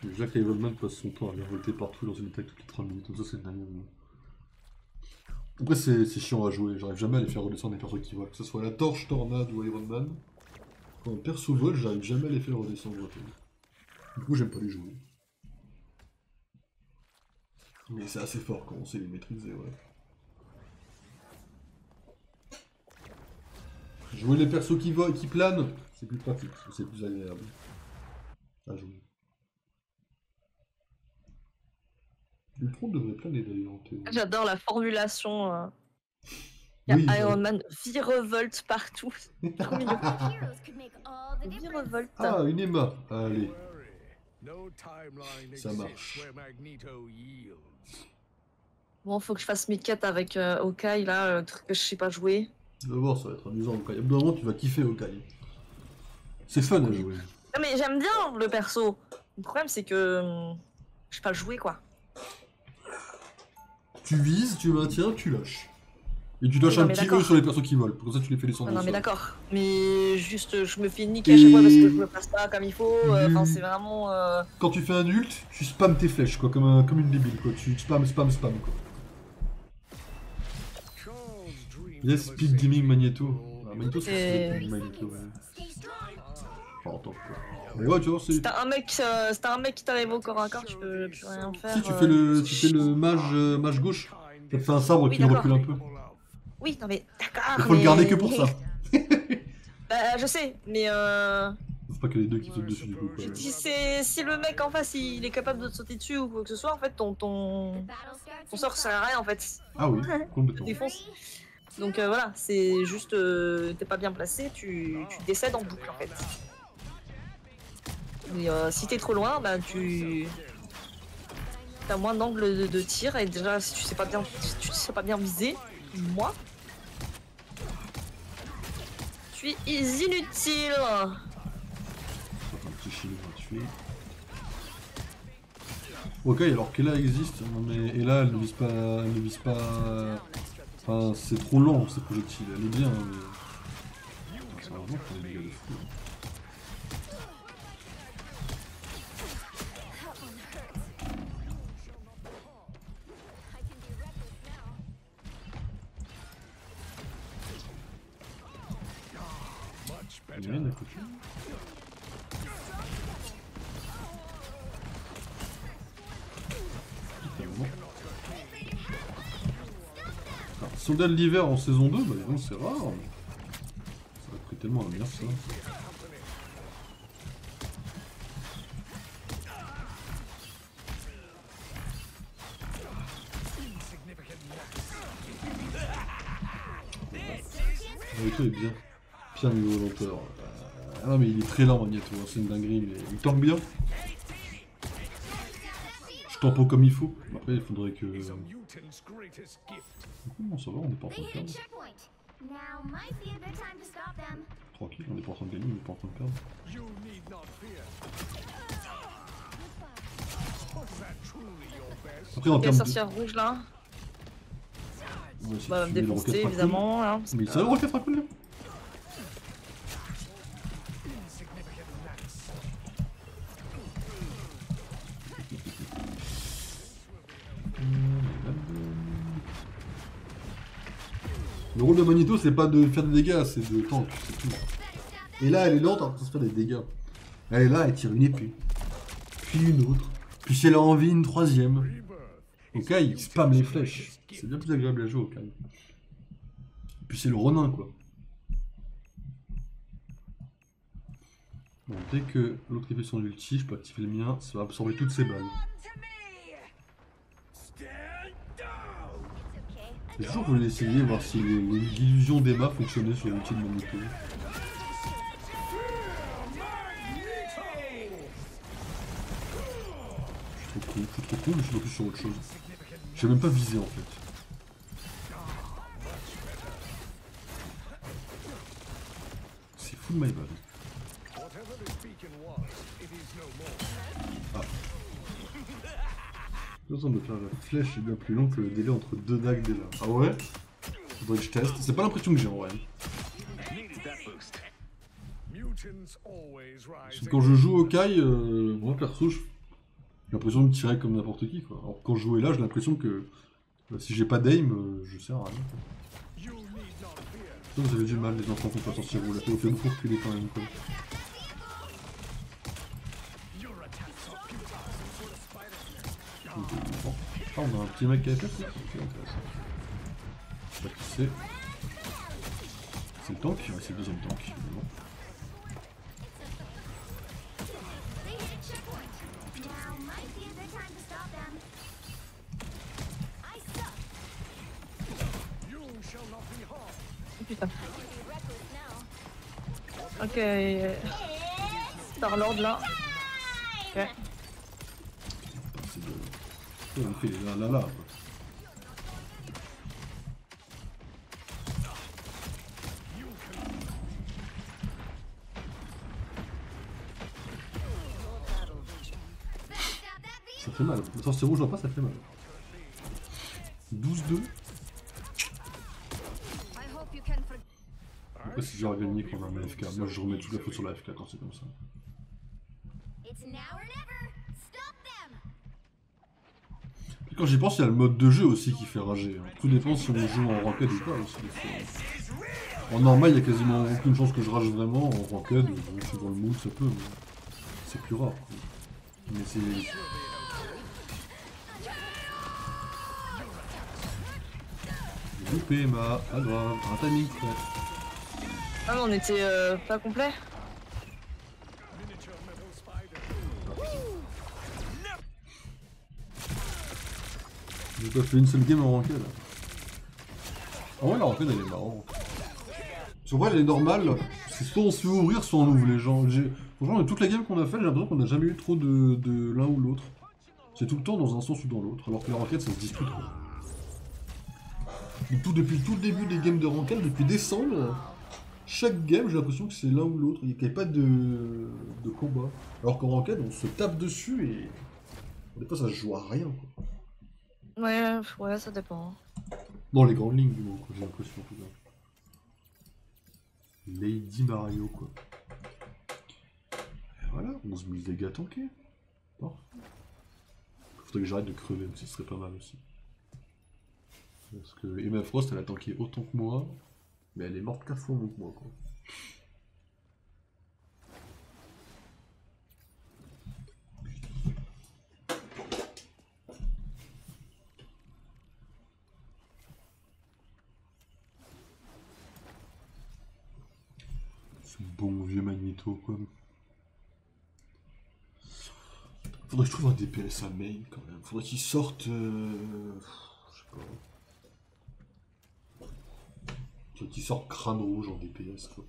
Déjà qu'Ironman passe son temps à virevolter partout dans une attaque toutes les 30 minutes, donc ça c'est dingue. Après c'est chiant à jouer, j'arrive jamais à les faire redescendre les persos qui volent, que ce soit la torche, tornade ou Iron Man. Quand un perso vole, j'arrive jamais à les faire redescendre. Du coup j'aime pas les jouer. Mais c'est assez fort quand on sait les maîtriser, ouais. Jouer les persos qui volent, qui planent, c'est plus pratique, c'est plus agréable. À jouer. Ultron devrait planer d'ailleurs en théorie. J'adore la formulation. Il y a Oui, Iron Man virevolte partout. Trop mignon. Heroes could make all the difference. Virevolte. Ah, une Emma. Allez. No timeline Ça exists marche. where Magneto yields. Bon, faut que je fasse mes quêtes avec Hawkeye, là, le truc que je sais pas jouer. Tu vas voir, ça va être amusant. Hawkeye. Au bout d'un moment, tu vas kiffer Hawkeye. C'est fun à jouer. Non, mais j'aime bien le perso. Le problème, c'est que je sais pas le jouer, quoi. Tu vises, tu maintiens, tu lâches. Et tu lâches Non, un mais petit d'accord. E sur les persos qui volent. Pour ça, tu les fais descendre. Non, au mais sol. d'accord. Mais juste, je me fais niquer à chaque fois parce que je me passe pas comme il faut. Enfin, c'est vraiment. Quand tu fais un ult, tu spams tes flèches, quoi, comme une débile, quoi. Tu spam, quoi. Yes, speed gaming Magneto. Ah, Magneto, c'est speed gaming Magneto, ouais. Stay strong. Enfin, attends, quoi. Mais ouais, tu vois, c'est... Si t'as un mec qui t'arrive au corps à corps, tu peux plus rien faire. Si tu fais le mage gauche, ça te fait un sabre Oui, qui d'accord. recule un peu. Oui, non, mais d'accord. Il faut le garder que pour ça. Bah, je sais, mais Faut pas que les deux qui sautent dessus du coup, quoi. si le mec en face il est capable de te sauter dessus ou quoi que ce soit, en fait, ton Battle starts sort sert à rien en fait. Ah oui, te complètement. défonce. Donc voilà, c'est juste t'es pas bien placé, tu décèdes en boucle en fait. Et si t'es trop loin, bah t'as moins d'angle de tir et déjà si tu sais pas bien viser, moi je suis inutile. Un petit shield gratuit. Ok, alors qu'Ella existe, non mais Ella elle ne vise pas. Enfin, c'est trop lent ces projectiles, elle est bien, mais. C'est vraiment qu'on est des gars de fou. Il y a rien à côté. Alors, Soldat de l'hiver en saison 2, bah disons c'est rare. Ça a pris tellement à bien ça. Magneto est bien. Pire niveau lenteur. Ah non mais il est très lent Magneto, hein, c'est une dinguerie, mais il tank bien. Je tempo comme il faut. Après il faudrait que... Mutant's greatest gift. Bon, ça va, on est pas en train They de hit a perdre. checkpoint. Now might be a good time to stop them. Tranquille, on est pas en train de gagner, on est pas en train de perdre. You need not fear. Was that truly your best? Après en La termes de... sorcière rouge là, On va essayer bah de fumer le défoncer rocket raccoon. évidemment. Hein. Mais ça le rocket raccoon là. Insignificant gnats. Le rôle de Magneto c'est pas de faire des dégâts, c'est de tank, c'est tout. Et là elle est lente alors que ça se fait des dégâts. Elle est là, elle tire une épée. Puis une autre. Puis si elle a envie, une troisième. Rebirth. Hawkeye, il spam les flèches. C'est bien plus agréable à jouer, Hawkeye. Puis c'est le Ronin, quoi. Bon, dès que l'autre fait son ulti, je peux activer le mien, ça va absorber toutes ses balles. Stand down. J'ai toujours voulu essayer, voir si l'illusion d'Emma fonctionnait sur l'ulti de Magneto. Je suis trop cool, mais je suis focus sur autre chose. J'ai même pas visé en fait. C'est full my bad. Whatever this beacon was, it is no more. J'ai besoin de faire la flèche est bien plus long que le délai entre deux dagues déjà. Ah ouais? Faudrait que je teste. C'est pas l'impression que j'ai en vrai. Mutants always Parce rise. que quand je joue au Kai, moi perso, j'ai l'impression de tirer comme n'importe qui quoi. Alors que quand je jouais là, j'ai l'impression que si j'ai pas d'aim, je sers à rien. You need not fear. Vous avez du mal les enfants qu'on peut sortir vous, là ça vous fait beaucoup reculer quand même quoi. Your attacks are futile. Bon. Ah on a un petit mec qui a fait ça, ok intéressant. Je sais pas qui c'est. C'est le tank, ouais, c'est le deuxième tank. Évidemment. Oh, putain. Ok. Star-Lord là. Ok. C'est de... On fait les là. Quoi. Ça fait mal. Attends, c'est rouge ou pas, ça fait mal. 12-2. Pourquoi c'est déjà gagné quand on a un AFK? Moi je remets toute la faute sur la AFK quand c'est comme ça. Et quand j'y pense, il y a le mode de jeu aussi qui fait rager. Hein. Tout dépend si on joue en ranked ou pas aussi. En normal, il y a quasiment aucune chance que je rage vraiment. En ranked, je suis dans le mood, ça peut, mais c'est plus rare. Mais c'est... J'ai loupé ma... Ah non, un timing prêt. Ah mais on était pas complet. J'ai pas fait une seule game en ranked. En vrai la ranked elle est marrante. Sur vrai elle est normale, c'est soit on se fait ouvrir, soit on ouvre les gens. Franchement toute la game qu'on a fait, j'ai l'impression qu'on n'a jamais eu trop de l'un ou l'autre. C'est tout le temps dans un sens ou dans l'autre, alors que la ranked ça se dispute quoi. Depuis tout le début des games de ranked, depuis décembre, chaque game j'ai l'impression que c'est l'un ou l'autre, il n'y a pas de combat. Alors qu'en ranked on se tape dessus et des fois ça se joue à rien quoi. Ouais, ça dépend. Dans les grandes lignes du moins, j'ai l'impression en tout cas. Lady Mario quoi. Et voilà, 11 000 dégâts tankés. Parfait. Faudrait que j'arrête de crever, mais ce serait pas mal aussi. Parce que Emma Frost elle a tanké autant que moi, mais elle est morte 4 fois moins que moi quoi. Ce bon vieux Magneto quoi. Faudrait que je trouve un DPS à main quand même. Faudrait qu'il sorte. Je sais pas. Faudrait qu'il sorte crâne rouge en DPS quoi.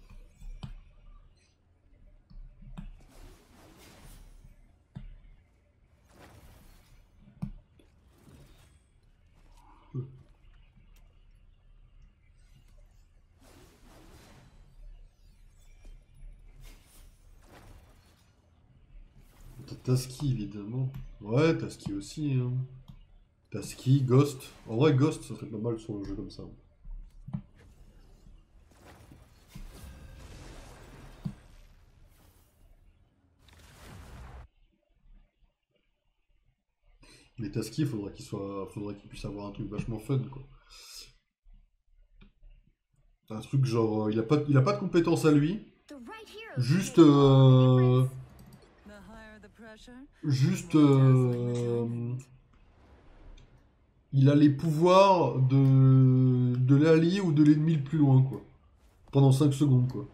Taski évidemment. Ouais, Taski aussi. Hein. Taski, Ghost. En vrai, Ghost, ça serait pas mal sur le jeu comme ça. Mais Taski, faudrait qu'il puisse avoir un truc vachement fun quoi. Un truc genre, il a pas de compétences à lui. Juste il a les pouvoirs de l'allié ou de l'ennemi le plus loin quoi. Pendant 5 secondes quoi.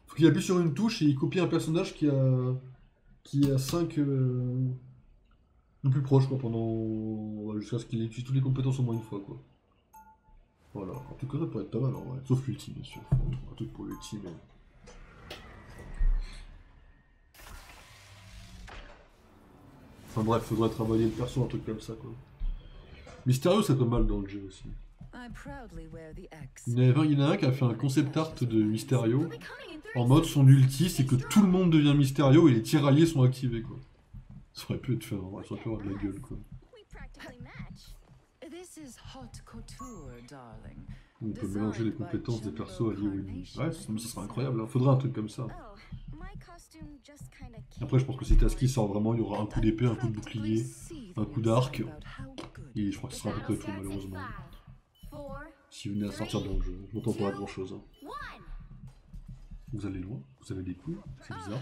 Faut qu'il appuie sur une touche et il copie un personnage qui a 5 le plus proche quoi pendant jusqu'à ce qu'il utilise toutes les compétences au moins une fois quoi. Voilà, en tout cas ça pourrait être pas mal en vrai. Sauf l'ultime bien sûr. Un truc pour l'ultime. Enfin bref, faudrait travailler le perso, un truc comme ça quoi. Mysterio c'est pas mal dans le jeu aussi. Il y en a un qui a fait un concept art de Mysterio. En mode son ulti c'est que tout le monde devient Mysterio et les tirailleurs sont activés quoi. Ça aurait pu être fait, ça aurait pu avoir de la gueule quoi. On peut mélanger les compétences des persos alliés ou ennemis. Ouais, ça serait incroyable, hein. Faudrait un truc comme ça. Après je pense que si Taski sort vraiment, il y aura un coup d'épée, un coup de bouclier, un coup d'arc. Et je crois que ce sera à peu près tout malheureusement. Si vous venez à sortir dans le jeu, je m'entends pas à grand chose. Hein. Vous allez loin, vous avez des coups, c'est bizarre.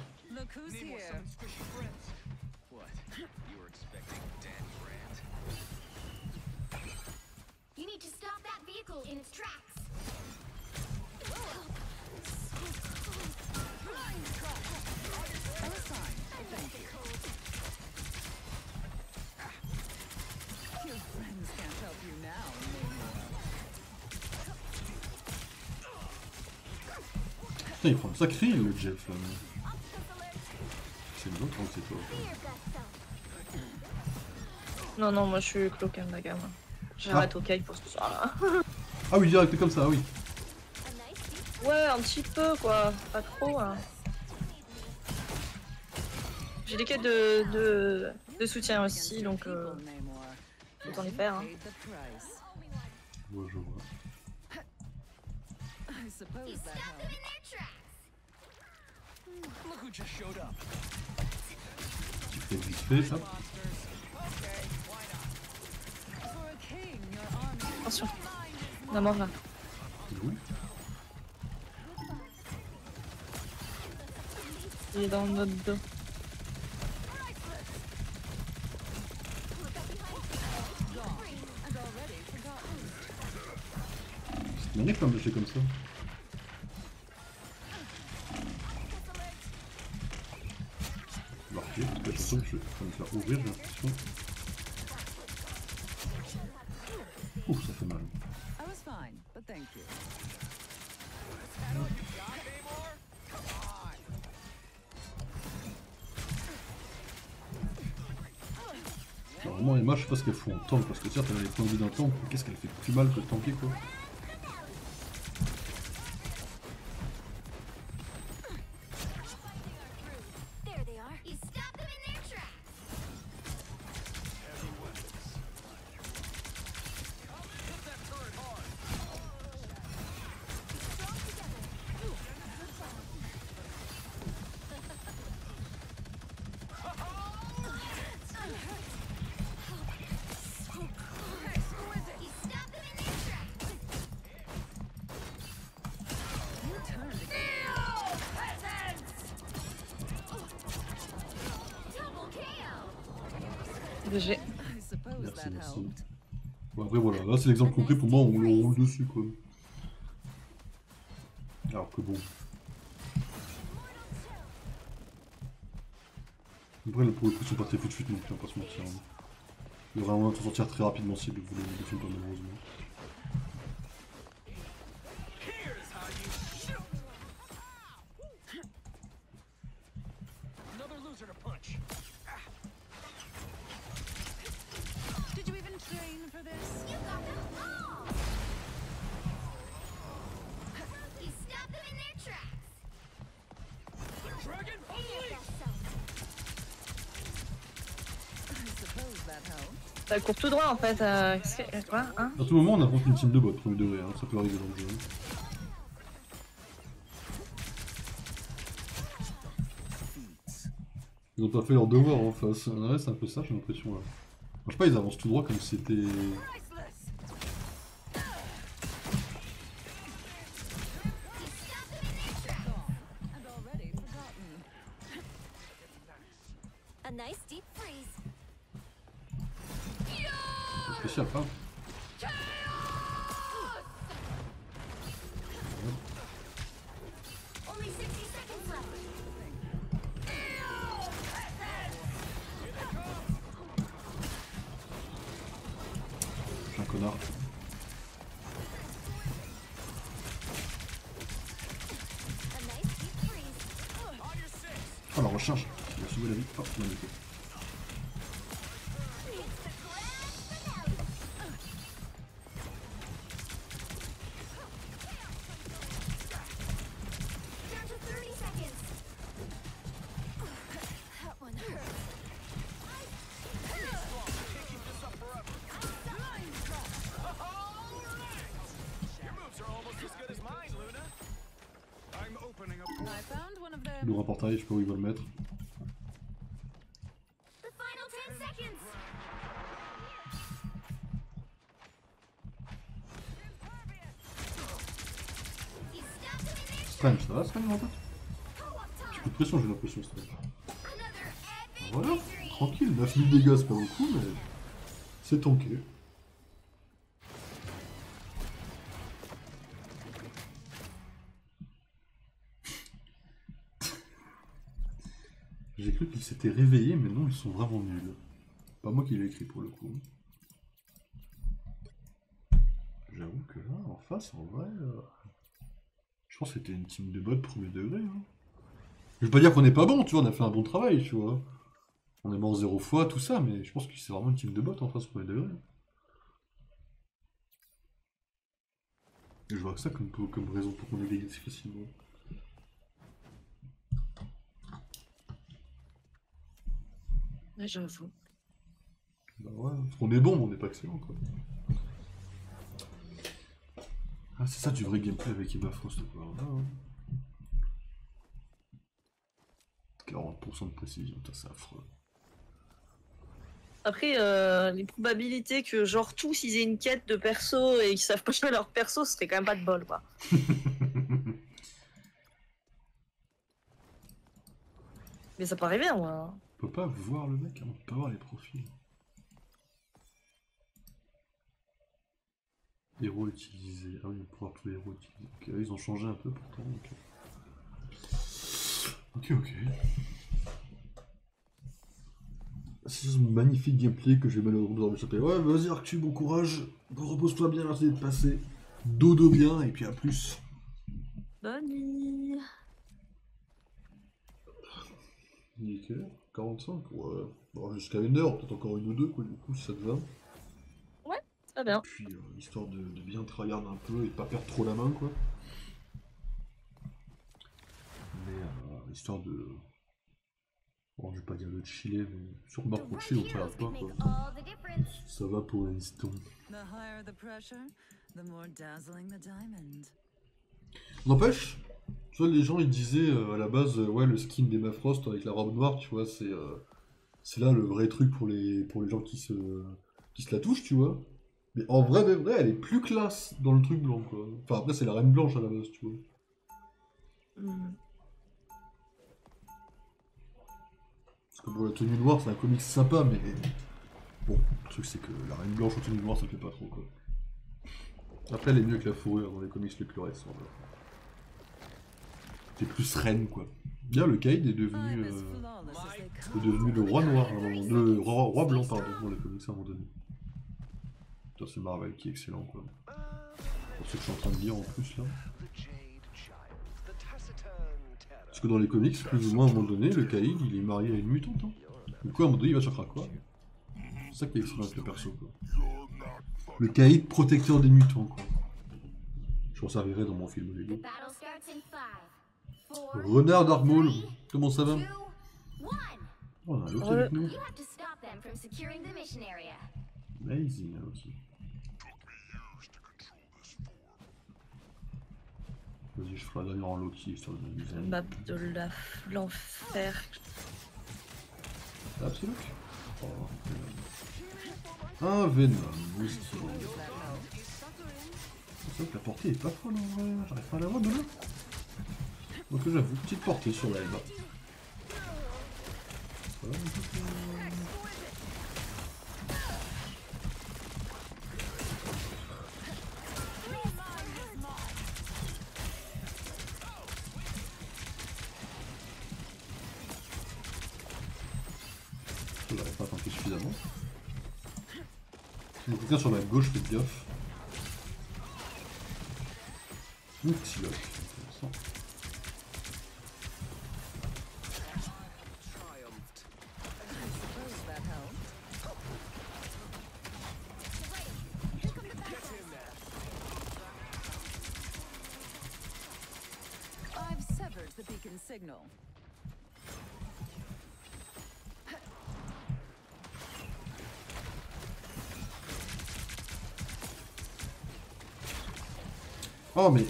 Putain, il prend un sacré le Jeff là. C'est une autre, c'est toi. Non, non, moi je suis Cloak and Dagger. J'arrête au Kai pour ce soir là. Ah oui, direct comme ça, oui. Ouais, un petit peu quoi, pas trop. Hein. J'ai des quêtes de soutien aussi, donc autant les faire. Hein. Ouais, je vois. Tu fais vite fait ça. Attention, la mort là. Oui. Il est dans notre dos. C'est magnifique quand même de faire comme ça. Marqué, parce que la chanson, je vais me faire ouvrir, j'ai l'impression. Ouf, ça fait mal. Alors, vraiment, Emma, je sais pas ce qu'elles font en tank, parce que certes, elle a les points de vie d'un tank, mais qu'est-ce qu'elle fait plus mal que de tanker quoi. GG. Merci, merci. Bon, après voilà, là c'est l'exemple concret pour moi, on le roule dessus quoi. Alors que bon. Après là pour le coup ils sont pas très fut non plus, on va pas se mentir. Hein. Il y aura un moyen de s'en sortir très rapidement si vous voulez le film pas malheureusement. Ça court tout droit en fait. Quoi, hein À tout moment on affronte une team de bots, premier degré, hein, ça peut arriver dans le jeu. Ils ont pas fait leur devoir en face. Ouais, c'est un peu ça, j'ai l'impression là. Je sais pas, ils avancent tout droit comme si c'était. C'est spécial, pas. Je suis un connard. Oh la recharge, il a sauvé la vie. Oh, non, mais il ouvre un portail, je sais pas où il va le mettre. Strange, ça va Strange en fait? J'ai plus de pression, j'ai l'impression Strange. Voilà, tranquille, 9000 dégâts c'est pas beaucoup mais c'est tanké. J'ai cru qu'ils s'étaient réveillés, mais non, ils sont vraiment nuls. Pas moi qui l'ai écrit pour le coup. J'avoue que là, en face, en vrai... Je pense que c'était une team de bots premier degré. Hein. Je veux pas dire qu'on est pas bon, tu vois, on a fait un bon travail, tu vois. On est mort 0 fois, tout ça, mais je pense que c'est vraiment une team de bots en face premier degré. Et je vois que ça comme raison pour qu'on ait gagné si facilement. Ouais, j'avoue. Bah ouais, parce qu'on est bon, mais on n'est pas excellent, quoi. Ah, c'est ça du vrai gameplay avec Emma Frost, quoi. Là, hein. 40% de précision, c'est affreux. Après, les probabilités que genre tous ils aient une quête de perso et qu'ils savent pas jouer leur perso, ce serait quand même pas de bol, quoi. Mais ça peut arriver, hein, moi. On peut pas voir le mec, hein, on peut pas voir les profils. Héros utilisés. Ah oui, on peut voir tous les héros utilisés. Ok, ils ont changé un peu pourtant. Ok. C'est ce magnifique gameplay que je vais malheureusement échapper. Ouais, vas-y Arctu, bon courage. Repose-toi bien, merci d'être passé. Dodo bien, et puis à plus. Bonne nuit. Nickel. 45, ouais. Bon, jusqu'à 1h, peut-être encore une ou deux, quoi, du coup, si ça te va. Ouais, très bien. Puis, histoire de bien tryhard un peu et de pas perdre trop la main, quoi. Mais, histoire de... Bon, je vais pas dire de chiller, mais sur ma prochaine, on tryhard pas, quoi. Ça va pour l'instant. N'empêche, tu vois, les gens, ils disaient, à la base, ouais, le skin d'Emma Frost avec la robe noire, tu vois, c'est là le vrai truc pour les gens qui se la touchent, tu vois. Mais en vrai de vrai, elle est plus classe dans le truc blanc, quoi. Enfin, après, c'est la reine blanche à la base, tu vois. Parce que bon, la tenue noire, c'est un comics sympa, mais... Bon, le truc, c'est que la reine blanche en tenue noire, ça me fait pas trop, quoi. Après, elle est mieux que la fourrure dans les comics les plus récents, là. C'est plus reine, quoi. Bien, le Kaïd est devenu le roi noir, à un moment. Le roi blanc, pardon, dans les comics à un moment donné. C'est Marvel qui est excellent, quoi. Pour ce que je suis en train de dire en plus là. Parce que dans les comics, plus ou moins à un moment donné, le Kaïd il est marié à une mutante. Hein. Du coup à un moment donné il va chercher quoi. C'est ça qui est excellent avec le perso, quoi. Le Kaïd protecteur des mutants, quoi. Je m'en servirai dans mon film Lego. Renard Dark Maul, comment ça va? Oh, on a un Loki avec nous. Amazing, hein, aussi. Vas-y, je ferai la dernière en Loki, histoire de m'amuser. Map de l'enfer. Ah, c'est Loki. Oh, un Venom, oui, c'est vrai que la portée est pas folle en vrai, j'arrive pas à la voir de là. Donc j'avoue, petite portée sur la Eva. Je n'arrive pas à tenter suffisamment. Si quelqu'un sur la gauche, faites gaffe. Petit lock, intéressant. Oh mais...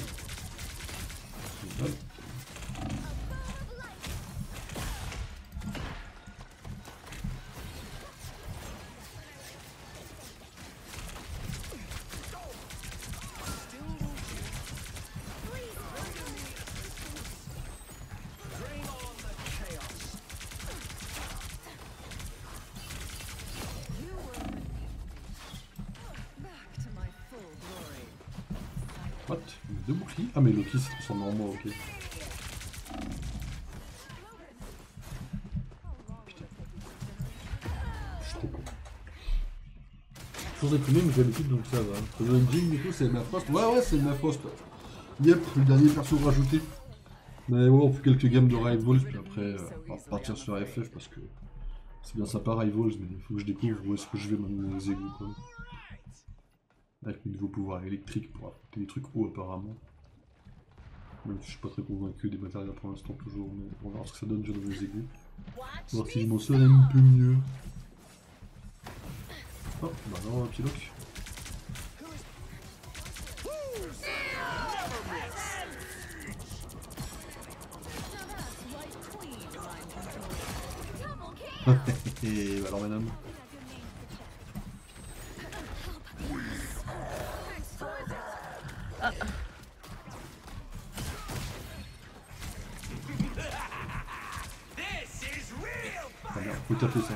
What? Deux boucliers? Ah mais Loki se transforme en moi, ok. toujours déprimé, mais j'ai l'habitude donc ça va. Le engine, du coup, c'est Emma Frost. Ouais, c'est Emma Frost. Yep, le dernier perso rajouté. Mais ouais, on fait quelques games de Rivals, puis après, on va repartir sur FF parce que c'est bien sympa Rivals, mais il faut que je découvre où est-ce que je vais maintenant les égouts, quoi. Avec mes nouveaux pouvoirs électriques pour affronter des trucs hauts apparemment. Même si je suis pas très convaincu des matériaux pour l'instant toujours, mais on va voir ce que ça donne sur nos égouts. Voir si je m'en sors un peu mieux. Oh, bah non, un petit lock. Et bah alors madame. Ah. Ah merde, faut taper ça.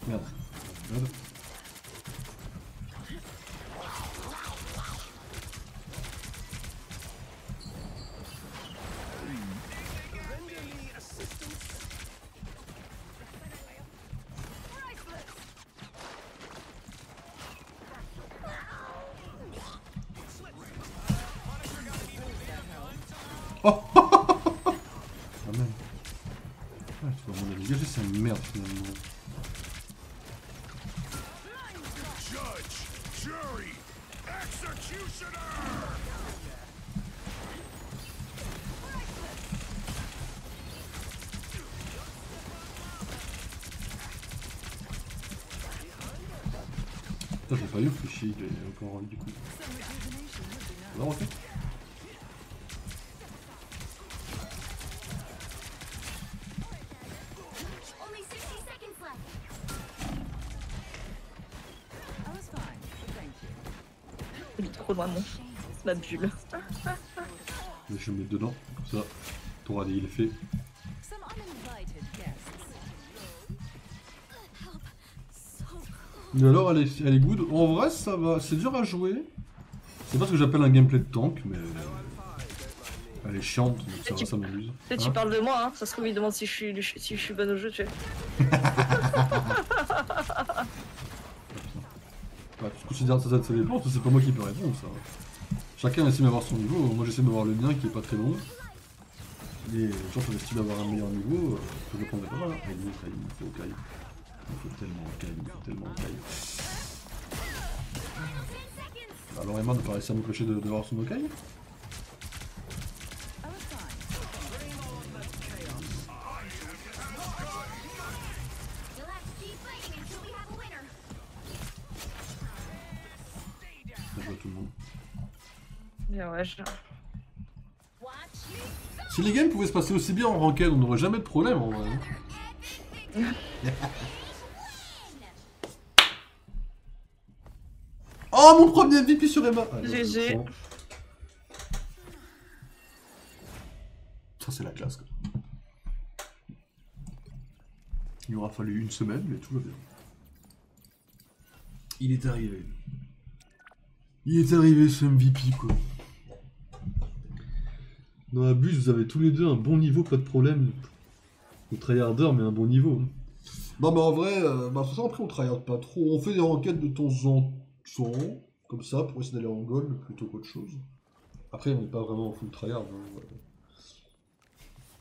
Merde. Merde. Oh ah même. Ah, tu vas m'en dégager, c'est une merde finalement. Judge, jury, executioner! Putain, j'ai pas eu le fichier, il est encore en vie du coup. Alors, ok. Only 60 seconds left. Il est trop loin, ma bulle. Mais je vais me mettre dedans, comme ça, ton radis il est fait. Some uninvited guests. Mais alors, elle est good. En vrai, ça va, c'est dur à jouer. C'est pas ce que j'appelle un gameplay de tank, mais elle est chiante, donc ça va, ça m'amuse. Tu parles de moi, hein. Ça se trouve, il demande si je suis bonne au jeu, tu sais. Bah, tu considères ça dépend, c'est pas moi qui peux répondre, ça. Chacun essaie d'avoir son niveau. Moi, j'essaie d'avoir le mien qui est pas très bon. Et les gens qui estiment d'avoir un meilleur niveau, je le prendrais pas mal. Hein. Il faut caille. Il faut tellement caille, il faut tellement caille. Bah, alors Emma n'a pas réussi à m'empêcher d'avoir son Okai. Ça joue à tout le monde. Bien, ouais, Si les games pouvaient se passer aussi bien en ranked, on n'aurait jamais de problème en vrai. Oh, mon premier MVP sur Emma. GG. Ça c'est la classe quoi. Il aura fallu une semaine, mais tout va bien. Il est arrivé. Il est arrivé ce MVP quoi. Dans la bus, vous avez tous les deux un bon niveau, pas de problème. Au tryharder, mais un bon niveau. Non mais en vrai, bah ça après on tryhard pas trop. On fait des enquêtes de temps en temps, comme ça, pour essayer d'aller en goal plutôt qu'autre chose. Après on n'est pas vraiment en full tryhard. Hein, ouais.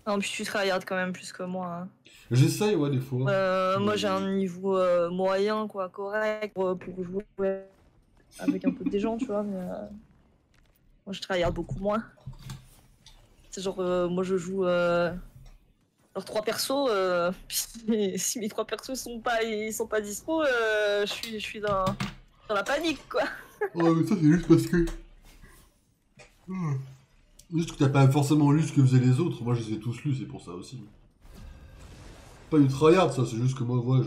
Non, puis tu tryhard quand même plus que moi. Hein. J'essaye, ouais, des fois. Moi j'ai un niveau moyen, quoi, correct, pour jouer avec un peu des gens, tu vois, mais moi je tryhard beaucoup moins. C'est genre, moi je joue genre 3 persos, si mes 3 persos sont pas dispo, je suis dans la panique, quoi. Ouais, mais ça c'est juste parce que... Juste que t'as pas forcément lu ce que faisaient les autres, moi je les ai tous lus, c'est pour ça aussi. Pas du tryhard ça, c'est juste que moi, ouais,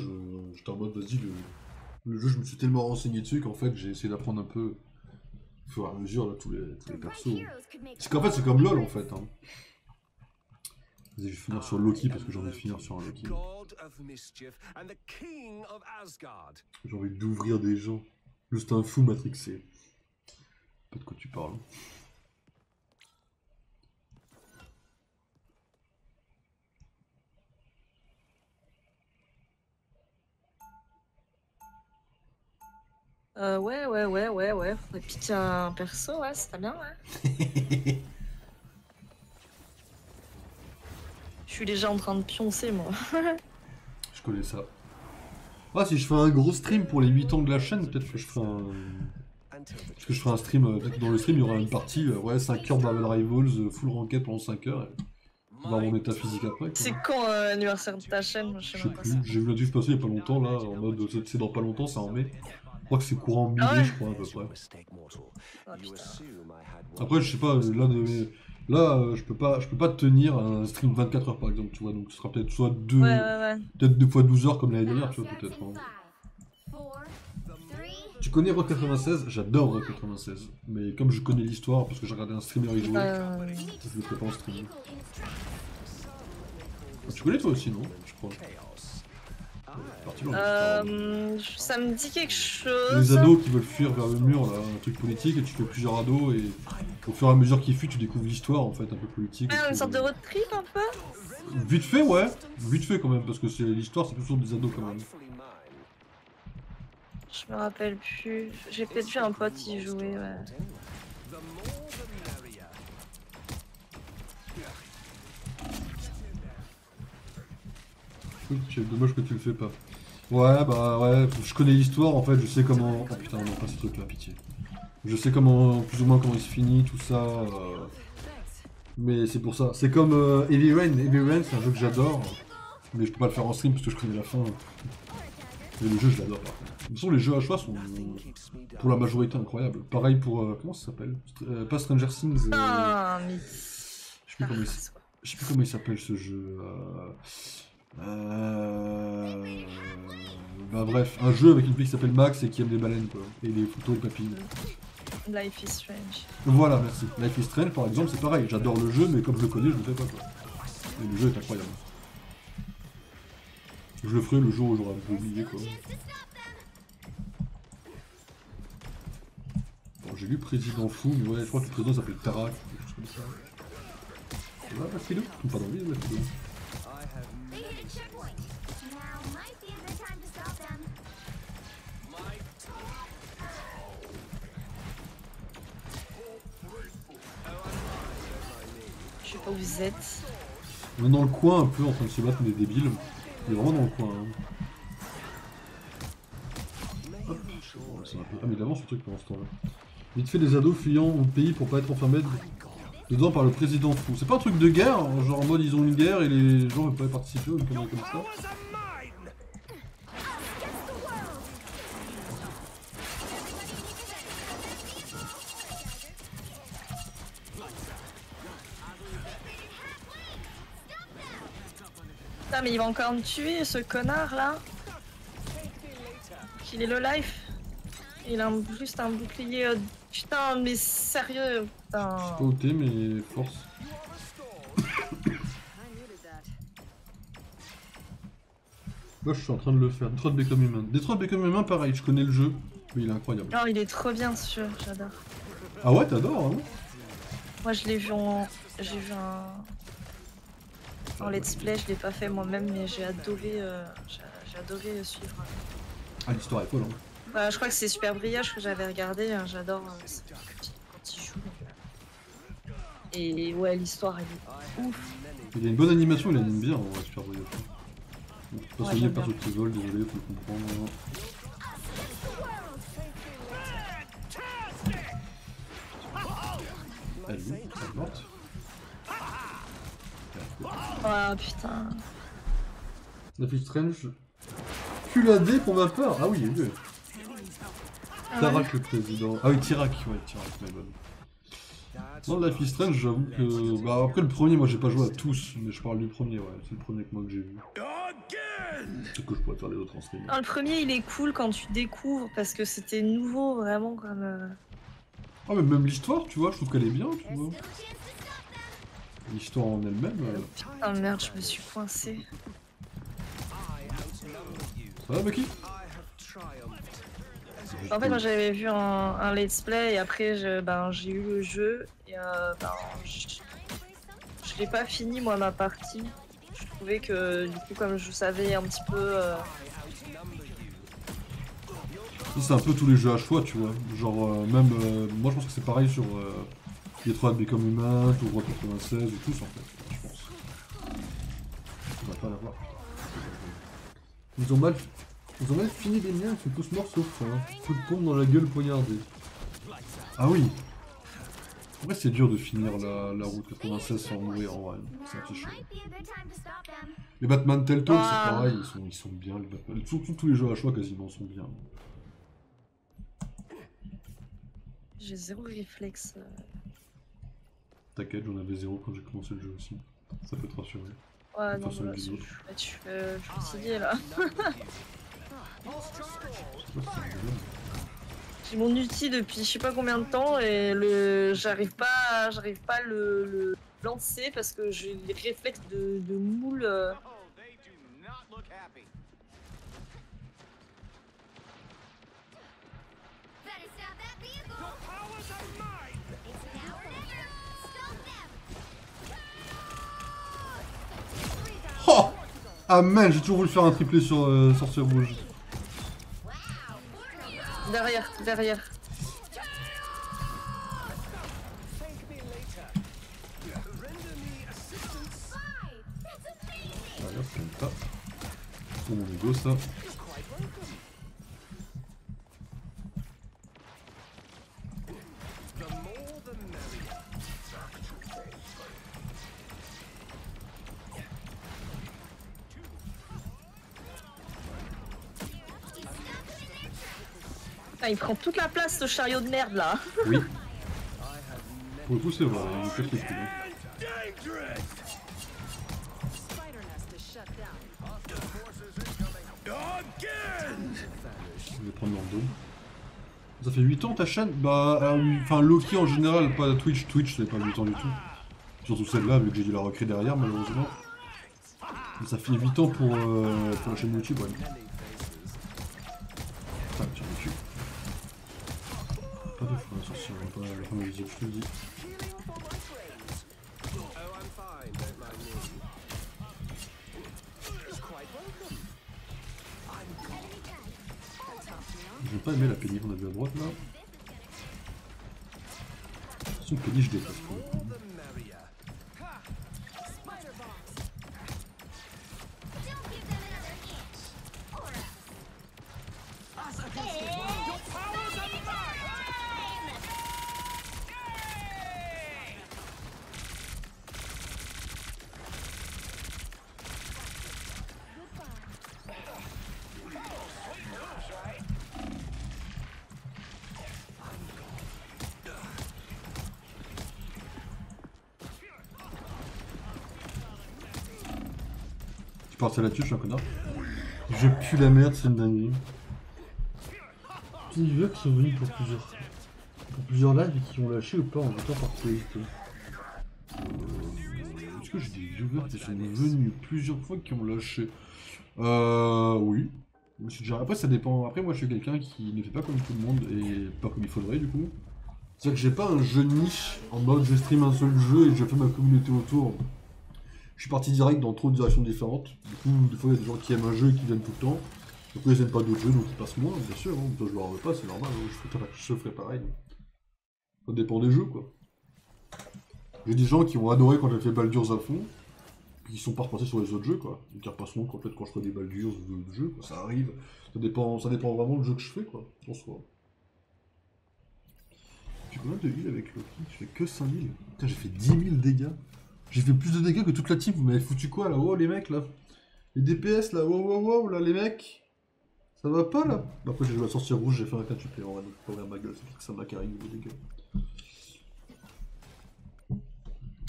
j'étais en mode, vas-y, le jeu, je me suis tellement renseigné dessus qu'en fait j'ai essayé d'apprendre un peu, au fur et à mesure, là, tous les persos. C'est qu'en fait, c'est comme LoL en fait. Hein. Vas-y, je vais finir sur Loki parce que j'ai envie de finir sur un Loki. J'ai envie d'ouvrir des gens. Juste un fou matrixé. Pas de quoi tu parles. Ouais. Faudrait piquer un perso, ouais, c'est bien, ouais. Je suis déjà en train de pioncer, moi. Je connais ça. Ah, si je fais un gros stream pour les 8 ans de la chaîne, peut-être que je ferai un... Parce que je ferai un stream, peut-être que dans le stream il y aura une partie, ouais, 5 heures Marvel Rivals, full ranked pendant 5 heures, et voir mon état physique après. Quoi. C'est quand l'anniversaire de ta chaîne? Je sais plus, j'ai vu la diff passer il y a pas longtemps là, en mode c'est dans pas longtemps, ça en met. Je crois que c'est courant mi-mai, Ah ouais. je crois à peu près. Oh, putain. Après, je sais pas, là, je peux pas tenir un stream 24 heures par exemple, tu vois, donc ce sera peut-être soit Ouais. peut-être 2 fois 12 heures comme l'année dernière, tu vois, peut-être. Hein. Tu connais Rock 96? J'adore Rock 96, mais comme je connais l'histoire, parce que j'ai regardé un streamer y jouer, je le ferai pas en stream. Tu connais toi aussi, non? Je crois. Ça me dit quelque chose. Les ados qui veulent fuir vers le mur, là, un truc politique, et tu fais plusieurs ados, et au fur et à mesure qu'ils fuient, tu découvres l'histoire en fait, un peu politique. Ouais, une sorte de road trip un peu. Vite fait, ouais, vite fait quand même, parce que c'est l'histoire, c'est toujours des ados quand même. Je me rappelle plus. J'ai peut-être vu un pote y jouer, ouais. C'est dommage que tu le fais pas. Ouais, bah ouais, je connais l'histoire en fait, je sais comment... Oh putain, non, pas ce truc là, pitié. Je sais comment, plus ou moins comment il se finit, tout ça. Mais c'est pour ça. C'est comme Heavy Rain. Heavy Rain, c'est un jeu que j'adore, mais je peux pas le faire en stream parce que je connais la fin. Mais le jeu, je l'adore par contre. De toute façon, les jeux à choix sont pour la majorité incroyables. Pareil pour... comment ça s'appelle? Pas Stranger Things. Ah, mais... Je sais plus comment il s'appelle ce jeu. Bah bref, un jeu avec une fille qui s'appelle Max et qui aime les baleines quoi, et les photos et les papilles. Life is Strange. Voilà, merci. Life is Strange par exemple, c'est pareil, j'adore le jeu, mais comme je le connais, je le fais pas quoi. Et le jeu est incroyable. Je le ferai le jour où j'aurai un peu oublié quoi. Bon, j'ai lu Président Fou, mais ouais, je crois que le président s'appelle Tarak, quelque chose comme ça. Là, Baskidou? Pardon, oui, Baskidou. Je sais pas où vous êtes. On est dans le coin un peu en train de se battre des débiles. On est vraiment dans le coin. Hein. Hop. Bon, ah mais il avance ce truc pendant ce temps-là. Vite fait des ados fuyant au pays pour pas être enfermés dedans par le président fou. C'est pas un truc de guerre, hein, genre en mode ils ont une guerre et les gens veulent pas y participer ou une connerie comme ça. Putain, mais il va encore me tuer ce connard là. Qu'il est le life. Il a juste un bouclier. Putain, mais sérieux, putain. Je suis pas OT, mais force. Moi je suis en train de le faire. Detroit Become Human. Detroit Become Human, pareil, je connais le jeu, mais il est incroyable. Non, il est trop bien ce jeu, j'adore. Ah ouais, t'adores, hein? Moi je l'ai vu en. J'ai vu en let's play, je l'ai pas fait moi-même, mais j'ai adoré suivre. Ah, l'histoire est folle, hein. Bah, je crois que c'est Super Brillage que j'avais regardé, j'adore quand il joue. Et ouais, l'histoire elle est ouf. Il a une bonne animation, il anime bien, on va Super Brillage. Bon, pas Ouais, soigner j'aime par bien. ceux qui volent, désolé, faut le comprendre. Elle est où? Elle est morte? Oh putain. Life is Strange. QLAD pour ma part? Ah oui, il est Ah Tarak le président. Ah oui, Tirak, ouais, Tirak, mais bonne. Non, Life is Strange, j'avoue que. Bah, après le premier, moi j'ai pas joué à tous, mais je parle du premier, ouais. C'est le premier que moi que j'ai vu. C'est que je pourrais faire les autres en stream. Non, le premier il est cool quand tu découvres parce que c'était nouveau vraiment comme. Ah, mais même l'histoire, tu vois, je trouve qu'elle est bien, tu vois. L'histoire en elle-même. Putain merde, je me suis coincé. Ça va, Bucky? En fait, moi j'avais vu un let's play et après j'ai eu le jeu et je l'ai pas fini moi ma partie. Je trouvais que du coup comme je savais un petit peu. Ça, c'est un peu tous les jeux à choix, tu vois. Genre, même. Moi, je pense que c'est pareil sur Detroit Become Human, ou Roi 96, et tous, en fait. Je pense. On va pas l'avoir. Ils ont mal fini les miens, ils sont tous morts sauf un. Coup de pompe dans la gueule poignardée. Ah oui! En vrai, c'est dur de finir la route 96 sans mourir en vrai. C'est un petit chaud. Les Batman Telltale, c'est pareil, ils sont bien. Les Batman. Tous les jeux à choix quasiment sont bien. J'ai zéro réflexe. T'inquiète, j'en avais zéro quand j'ai commencé le jeu aussi. Ça peut te rassurer. Ouais, De non, façon là, d'une autre. je suis fatiguée là. J'ai mon outil depuis je sais pas combien de temps et j'arrive pas à le lancer parce que j'ai les réflexes de moule. Oh! Ah man, j'ai toujours voulu faire un triplé sur Sorcière Rouge. Derrière. Derrière, c'est comme ça. Pour mon ego, ça. Ah, il prend toute la place ce chariot de merde là. Oui. Pour le coup, c'est vrai, il est peut-être les coups. Je vais prendre leur dos. Ça fait 8 ans ta chaîne? Bah, ah oui, enfin Loki en général, pas Twitch. Twitch, ça fait pas 8 ans du tout. Surtout celle-là, vu que j'ai dû la recréer derrière, malheureusement. Mais ça fait 8 ans pour la chaîne YouTube, ouais. Putain, tiens, le cul. Pas de fois, ça sur pas la fin de la vidéo, je te le dis. J'ai pas aimé la péniche qu'on a vu à droite là. Son péniche je déteste pour le coup. Tu partais là-dessus, je suis un connard. Je pue la merde, c'est une dinguerie. Des viewers qui sont venus pour plusieurs lives et qui ont lâché ou pas en votant par curiosité. Est-ce que j'ai des viewers qui sont venus plusieurs fois qui ont lâché? Oui. Après, ça dépend. Après, moi, je suis quelqu'un qui ne fait pas comme tout le monde et pas comme il faudrait, du coup. C'est-à-dire que j'ai pas un jeu niche en mode je stream un seul jeu et je fais ma communauté autour. Je suis parti direct dans trop de directions différentes. Du coup, des fois, il y a des gens qui aiment un jeu et qui viennent tout le temps. Du coup, ils n'aiment pas d'autres jeux, donc ils passent moins, bien sûr. Hein. Toi, je leur en veux pas, c'est normal. Hein. Je ferai pareil. Ça dépend des jeux, quoi. J'ai des gens qui ont adoré quand j'ai fait Baldur's à fond, puis qui sont pas repassés sur les autres jeux, quoi. Ils repasseront quand je ferai des Baldur's ou d'autres jeux, quoi. Ça arrive. Ça dépend vraiment du jeu que je fais, quoi. En soi. J'ai combien de heal avec Loki? Je fais que 5000. Putain, j'ai fait 10 000 dégâts. J'ai fait plus de dégâts que toute la team. Vous m'avez foutu quoi là? Oh les mecs là. Les DPS là. Wow là les mecs. Ça va pas là? Après j'ai joué à Sorcière Rouge, j'ai fait un 4 supplément. Donc pas ouvrir ma gueule, ça fait que ça m'a carré niveau dégâts.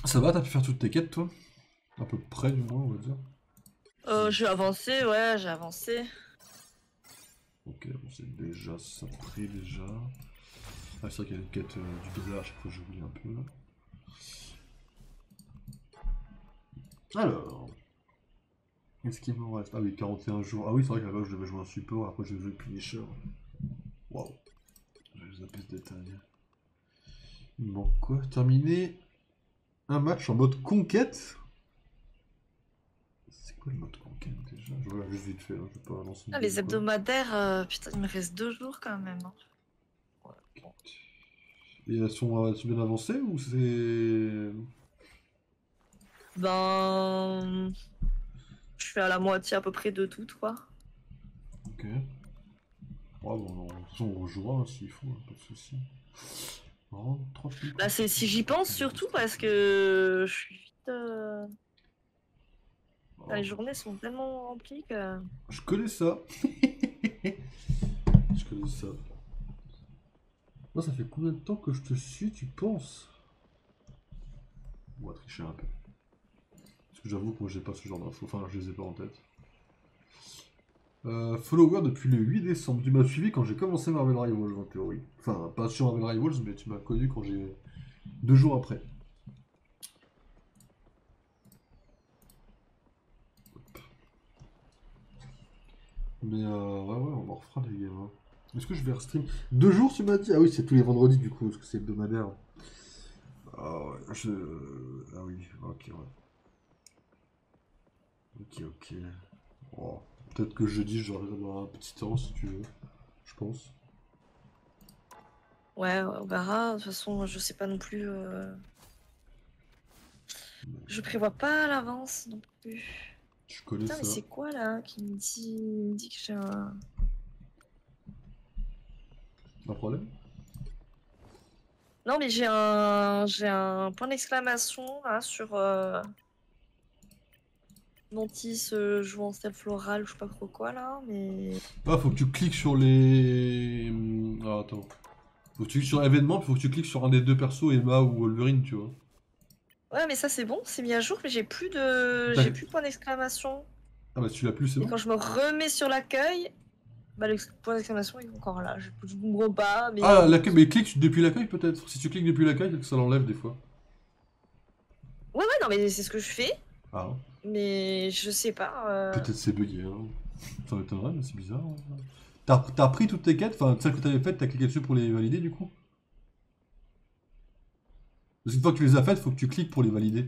Ça va, t'as pu faire toutes tes quêtes toi? À peu près du moins on va dire. J'ai avancé, ouais, j'ai avancé. Ok, bon c'est déjà ça pris déjà. Ah c'est vrai qu'il y a une quête du désert à chaque fois j'oublie un peu là. Alors, qu'est-ce qu'il me reste? Ah oui, 41 jours. Ah oui, c'est vrai qu'à la base je devais jouer un support, après je vais jouer Punisher. Waouh, j'ai zappé ce détail. Il me manque quoi? Terminer un match en mode conquête? C'est quoi le mode conquête déjà? Voilà, juste vite fait, hein, je vais pas lancer une Ah, les vidéo, quoi. hebdomadaires, putain, il me reste 2 jours quand même. Hein. Et elles sont bien avancées ou c'est... Ben, je suis à la moitié à peu près de toutes, quoi. Ok. Ouais, bon, de toute façon, on rejouera hein, s'il faut, hein, pas de soucis. Oh, 30 000 Bah, c'est si j'y pense surtout parce que je suis vite. Oh, Les journées sont tellement remplies que. je connais ça. Je connais ça. Moi, ça fait combien de temps que je te suis, tu penses? On va tricher un peu. Parce que j'avoue que moi, j'ai pas ce genre d'infos. Enfin, je les ai pas en tête. Follower depuis le 8 décembre. Tu m'as suivi quand j'ai commencé Marvel Rivals en théorie. Enfin, pas sur Marvel Rivals, mais tu m'as connu quand j'ai... 2 jours après. Mais ouais, on en refera des games. Hein. Est-ce que je vais restream 2 jours, tu m'as dit? Ah oui, c'est tous les vendredis du coup, parce que c'est hebdomadaire. Ah ouais, ah oui, ok, ouais. Ok. Oh, peut-être que jeudi, j'aurai un petit temps, si tu veux. Je pense. Ouais, on verra. De toute façon, je sais pas non plus. Je prévois pas à l'avance non plus. Je connais Putain, mais ça. c'est quoi là qui me dit que j'ai un. Un problème? Non, mais j'ai un point d'exclamation là sur Mantis jouant en step floral, je sais pas trop quoi là, mais. Ah, faut que tu cliques sur les... Ah, attends. Faut que tu cliques sur événement, puis faut que tu cliques sur un des deux persos, Emma ou Wolverine, tu vois. Ouais, mais ça c'est bon, c'est mis à jour, mais j'ai plus T'as- j'ai plus de point d'exclamation. Ah bah si tu l'as plus, c'est Et bon. quand je me remets sur l'accueil, bah le point d'exclamation est encore là. Je ne comprends pas, mais. Ah, l'accueil, mais clique depuis l'accueil peut-être. Si tu cliques depuis l'accueil, peut-être que ça l'enlève des fois. Ouais, non, mais c'est ce que je fais, Ah, mais je sais pas. peut-être c'est bugué, hein. Ça m'étonnerait, mais c'est bizarre. Hein. T'as pris toutes tes quêtes, enfin celles que t'avais faites, t'as cliqué dessus pour les valider du coup? Parce qu'une fois que tu les as faites, faut que tu cliques pour les valider.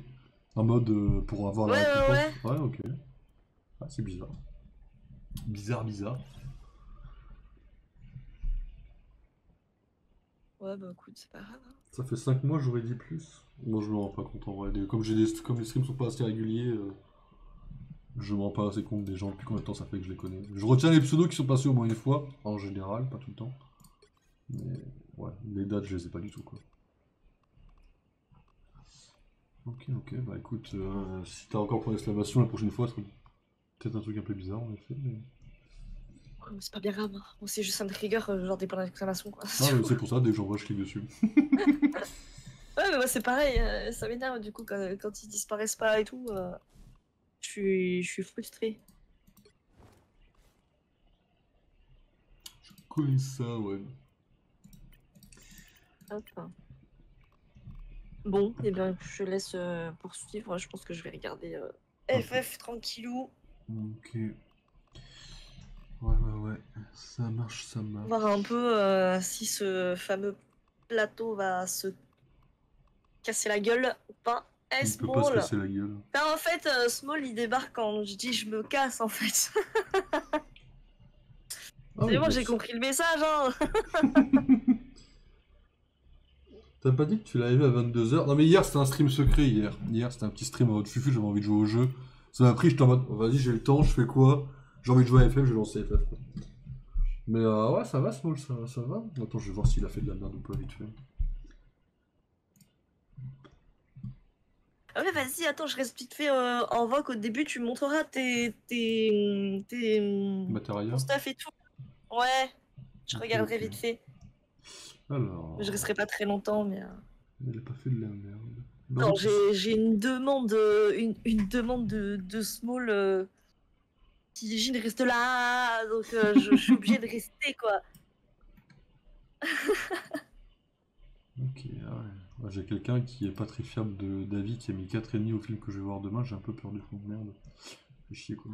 En mode pour avoir la Ouais, récompense. ouais. Ouais, ok. Ah, c'est bizarre. Bizarre. Ouais, bah écoute, c'est pas grave. Hein. Ça fait 5 mois, j'aurais dit plus. Moi, je me rends pas compte en vrai. Comme comme les streams sont pas assez réguliers, je me rends pas assez compte des gens depuis combien de temps ça fait que je les connais. Je retiens les pseudos qui sont passés au moins une fois, en général, pas tout le temps. Mais ouais, les dates, je les ai pas du tout quoi. Ok, bah écoute, si t'as encore pour l'exclamation la prochaine fois, ce sera peut-être un truc un peu bizarre en effet. Mais... Ouais, mais c'est pas bien grave. Hein. Moi, c'est juste un trigger, genre des points d'exclamation quoi. Ah, mais c'est pour ça, dès que j'en vois, je clique dessus. Ouais, mais moi c'est pareil, ça m'énerve du coup quand ils disparaissent pas et tout. Je suis frustrée. Je connais ça, ouais. Hop. Bon, et bien je laisse poursuivre. Je pense que je vais regarder FF tranquillou. Ok. Ouais. Ça marche. Voir un peu si ce fameux plateau va se casser la gueule ou pas. Eh, Il peut pas se Small! casser la gueule. Non, en fait, Small il débarque quand je dis je me casse en fait. Ah C'est oui, bon, bien j'ai sûr. compris le message, hein! T'as pas dit que tu l'avais vu à 22h? Non mais hier c'était un stream secret hier. Hier c'était un petit stream en mode fufu, j'avais envie de jouer au jeu. Ça m'a pris, j'étais en mode oh, vas-y j'ai le temps, je fais quoi? J'ai envie de jouer à FF, je vais lancer FF quoi. Mais ouais ça va Small, ça va. Attends je vais voir s'il a fait de la merde ou pas vite fait. Ah ouais, vas-y, attends, je reste vite fait en vogue. Au début, tu montreras Matériel. ton stuff et tout. Ouais, je Ok, regarderai ok. vite fait. Alors... Je resterai pas très longtemps, mais... Il a pas fait de la merde. Non, Non, j'ai une demande, une demande de Small qui j'imagine reste là, donc je suis obligée de rester, quoi. Ok, ah ouais. Ouais, j'ai quelqu'un qui est pas très fiable d'avis qui a mis 4,5 au film que je vais voir demain, j'ai un peu peur du fond. Merde. Fait chier quoi.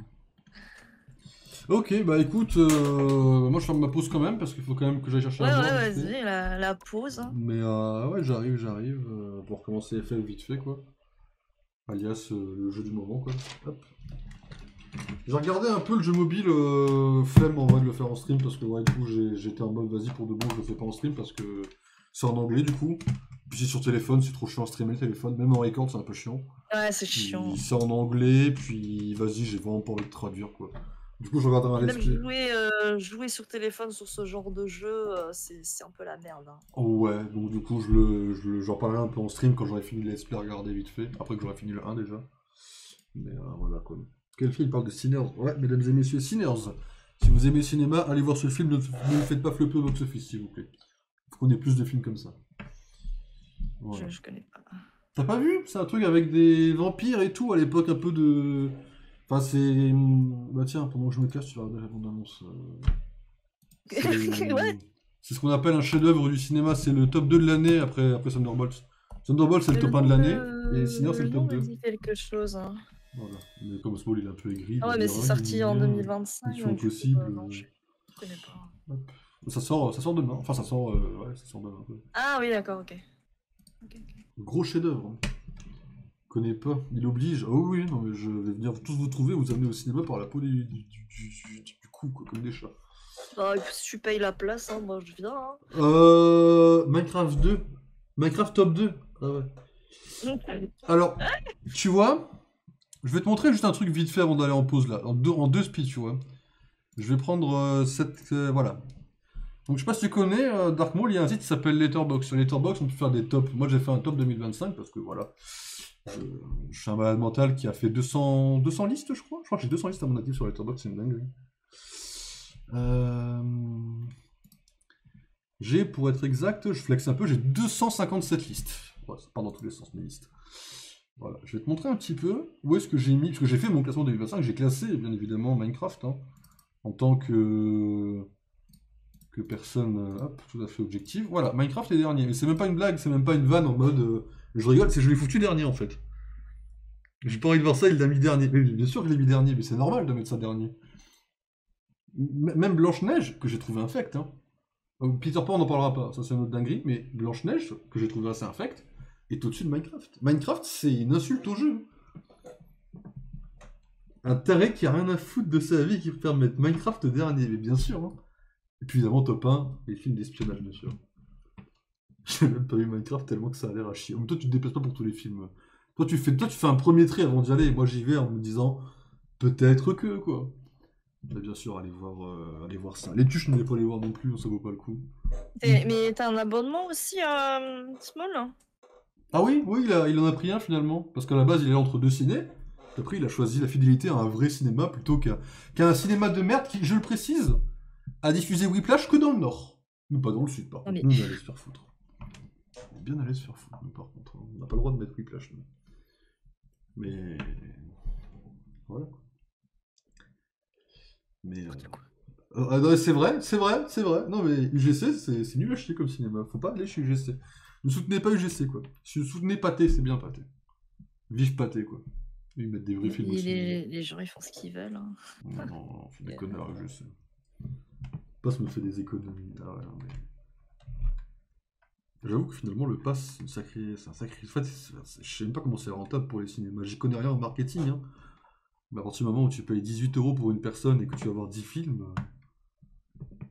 Ok, bah écoute, moi je ferme ma pause quand même parce qu'il faut quand même que j'aille chercher Ouais, à boire. ouais, Vite fait. vas-y, la pause. Hein. Mais ouais, j'arrive pour commencer FF vite fait quoi. Alias le jeu du moment quoi. Hop. J'ai regardé un peu le jeu mobile, flemme en vrai de le faire en stream parce que ouais, du coup j'étais en mode vas-y pour de bon, je le fais pas en stream parce que c'est en anglais du coup. Puis c'est sur téléphone, c'est trop chiant à streamer le téléphone, même en record c'est un peu chiant. Ouais, c'est chiant. C'est en anglais, puis vas-y, j'ai vraiment pas envie de traduire quoi. Du coup, je regarde un let's Même play. jouer sur téléphone sur ce genre de jeu, c'est un peu la merde. Hein. Ouais, donc du coup, j'en parlerai un peu en stream quand j'aurai fini le let's play à regarder vite fait, après que j'aurai fini le 1 déjà. Mais voilà quoi. Quel film parle de Sinners? Ouais, mesdames et messieurs, Sinners. Si vous aimez le cinéma, allez voir ce film, ne vous faites pas flopper au box-office, s'il vous plaît. Faut qu'on ait plus de films comme ça. Voilà. Je connais pas. T'as pas vu? C'est un truc avec des vampires et tout, à l'époque un peu de... Enfin, c'est... Bah tiens, pendant que je me cache, tu vas regarder la bande-annonce. Ouais. C'est ce qu'on appelle un chef-d'œuvre du cinéma, c'est le top 2 de l'année après Thunderbolts. Thunderbolts, c'est le top 1 de l'année, et Sinners, c'est le top 2. Me dit quelque chose. Hein. Voilà. Mais comme Small, il est un peu aigri. Ah ouais, mais c'est sorti en 2025. Mission Impossible. Non, je connais pas. Hop. Ça sort demain. Enfin, ça sort demain. Ah oui, d'accord, ok. Gros chef-d'œuvre. Je connais pas. Il oblige. Oh oui, non, mais je vais venir tous vous trouver, vous amener au cinéma par la peau du cou, quoi, comme des chats. Bah, si tu payes la place, hein, moi je viens. Hein. Minecraft 2. Minecraft top 2. Ah ouais. Alors, tu vois, je vais te montrer juste un truc vite fait avant d'aller en pause là. En deux speed, tu vois. Je vais prendre cette. Voilà. Donc, je sais pas si tu connais, Dark Maul, il y a un site qui s'appelle Letterboxd. Sur Letterboxd, on peut faire des tops. Moi, j'ai fait un top 2025 parce que voilà. Je suis un malade mental qui a fait 200 listes, je crois. Je crois que j'ai 200 listes à mon actif sur Letterboxd, c'est une dinguerie. J'ai, pour être exact, je flex un peu, j'ai 257 listes. Ouais, ça part dans tous les sens, mes listes. Voilà, je vais te montrer un petit peu où est-ce que j'ai mis, parce que j'ai fait mon classement 2025, j'ai classé, bien évidemment, Minecraft, hein, en tant que personne, hop, tout à fait objective. Voilà, Minecraft est dernier, mais c'est même pas une blague, c'est même pas une vanne en mode, je rigole, c'est je l'ai foutu dernier, en fait. J'ai pas envie de voir ça, il l'a mis dernier. Mais bien sûr que je l'ai mis dernier, mais c'est normal de mettre ça dernier. Même Blanche-Neige, que j'ai trouvé infect, hein. Peter Pan, on n'en parlera pas, ça c'est une autre dinguerie, mais Blanche-Neige, que j'ai trouvé assez infect, est au-dessus de Minecraft. Minecraft, c'est une insulte au jeu. Un taré qui a rien à foutre de sa vie qui préfère mettre Minecraft dernier, mais bien sûr. Hein. Et puis évidemment, top 1, les films d'espionnage, bien sûr. J'ai même pas vu Minecraft tellement que ça a l'air à chier. Mais toi, tu te déplaces pas pour tous les films. Toi, tu fais un premier tri avant d'y aller, et moi j'y vais en me disant, peut-être que, quoi. Mais bien sûr, allez voir ça. Les tuches, je ne vais pas les voir non plus, ça vaut pas le coup. Mais t'as un abonnement aussi, Small? Ah oui, il en a pris un finalement. Parce qu'à la base, il est entre deux ciné. Après, il a choisi la fidélité à un vrai cinéma plutôt qu'à un cinéma de merde qui, je le précise, a diffusé Whiplash que dans le Nord. Mais pas dans le Sud, par contre. Nous, on allait se faire foutre. On est bien allé se faire foutre, nous, par contre. On n'a pas le droit de mettre Whiplash, nous. Mais... Voilà. Mais... non, c'est vrai. Non, mais UGC, c'est nul à chier comme cinéma. Faut pas aller chez UGC. Ne soutenez pas UGC, quoi. Si vous soutenez Pathé, c'est bien Pathé. Vive Pathé, quoi. Ils mettent des vrais films aussi. Les gens, ils font ce qu'ils veulent. Hein. Non, c'est des connards, UGC. Pass me fait des économies. Ah ouais, mais... J'avoue que finalement, le Pass, c'est un sacré... En fait, je sais même pas comment c'est rentable pour les cinémas. J'y connais rien en marketing, hein. Mais à partir du moment où tu payes 18 € pour une personne et que tu vas voir 10 films,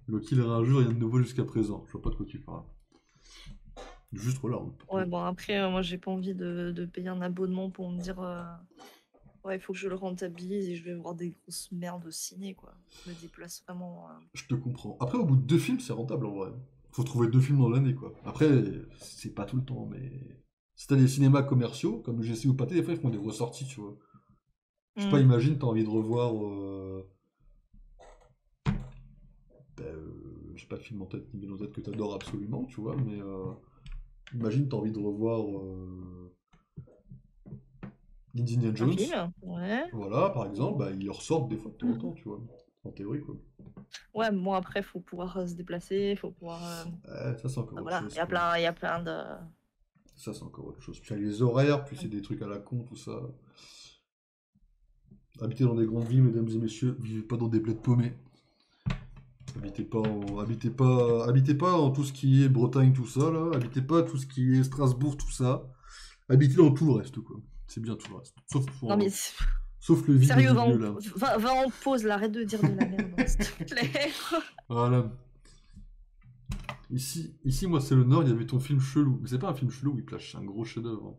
le kill un jeu, rien de nouveau jusqu'à présent. Je vois pas de quoi tu parles. Juste voilà. Ouais, bon, après, moi, j'ai pas envie de payer un abonnement pour me dire ouais, il faut que je le rentabilise et je vais voir des grosses merdes au ciné, quoi. Je me déplace vraiment. Je te comprends. Après, au bout de 2 films, c'est rentable en vrai. Faut trouver 2 films dans l'année, quoi. Après, c'est pas tout le temps, mais. Si t'as des cinémas commerciaux, comme GC ou Pathé, des fois ils font des ressorties, tu vois. Je sais pas, imagine, t'as envie de revoir. J'ai pas de film en tête ni bien en tête que t'adores absolument, tu vois, mais. Imagine, t'as envie de revoir. Indiana Jones. Ouais. Voilà, par exemple, bah, ils ressortent des fois de temps en temps, tu vois. En théorie, quoi. Ouais, bon, après, faut pouvoir se déplacer, faut pouvoir. Ça, c'est encore autre chose. Il y a plein de. Ça, c'est encore autre chose. Puis il y a les horaires, puis c'est des trucs à la con, tout ça. Habitez dans des grandes villes, mesdames et messieurs, vivez pas dans des bleds paumés. Habitez pas en tout ce qui est Bretagne, tout ça, là. Habitez pas tout ce qui est Strasbourg, tout ça. Habitez dans tout le reste, quoi. C'est bien tout le reste. Sauf pour... Non, mais Sauf le vide Sérieux, au va milieu, en, là. va en pause, là, arrête de dire de la merde, hein, s'il te plaît. Voilà. Ici, moi, c'est le Nord, il y avait ton film chelou. Mais c'est pas un film chelou, Whiplash, c'est un gros chef-d'œuvre.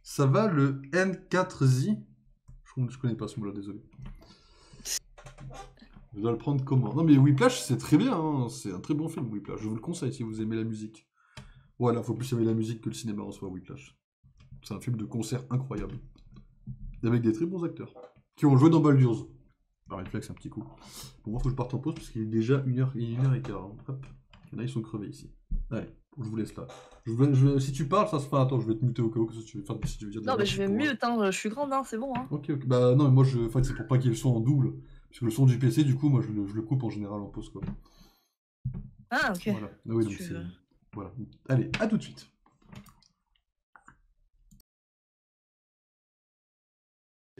Ça va, le N4Z? Je connais pas ce mot-là, désolé. Je dois le prendre comment? Non, mais Whiplash, c'est très bien, hein. C'est un très bon film, Whiplash. Je vous le conseille si vous aimez la musique. Voilà, faut plus aimer la musique que le cinéma en soi, Whiplash. C'est un film de concert incroyable. Et avec des très bons acteurs. Qui ont joué dans Baldur's. Par réflexe, un petit coup. Pour moi, faut que je parte en pause parce qu'il est déjà 1h15. Hein. Hop. Il y en a, ils sont crevés ici. Allez, je vous laisse là. Si tu parles, ça se fera. Attends, je vais te muter au cas où que si tu veux, si tu veux dire de la Non, mais merde, je vais tu pourras. mute, hein, je suis grande, hein, c'est bon. Hein. Ok. Bah non, mais moi, en fait, c'est pour pas qu'il y ait le son en double. Parce que le son du PC, du coup, moi, je le coupe en général en pause, quoi. Ah, ok. Voilà. Ah oui, donc c'est... Voilà. Allez, à tout de suite.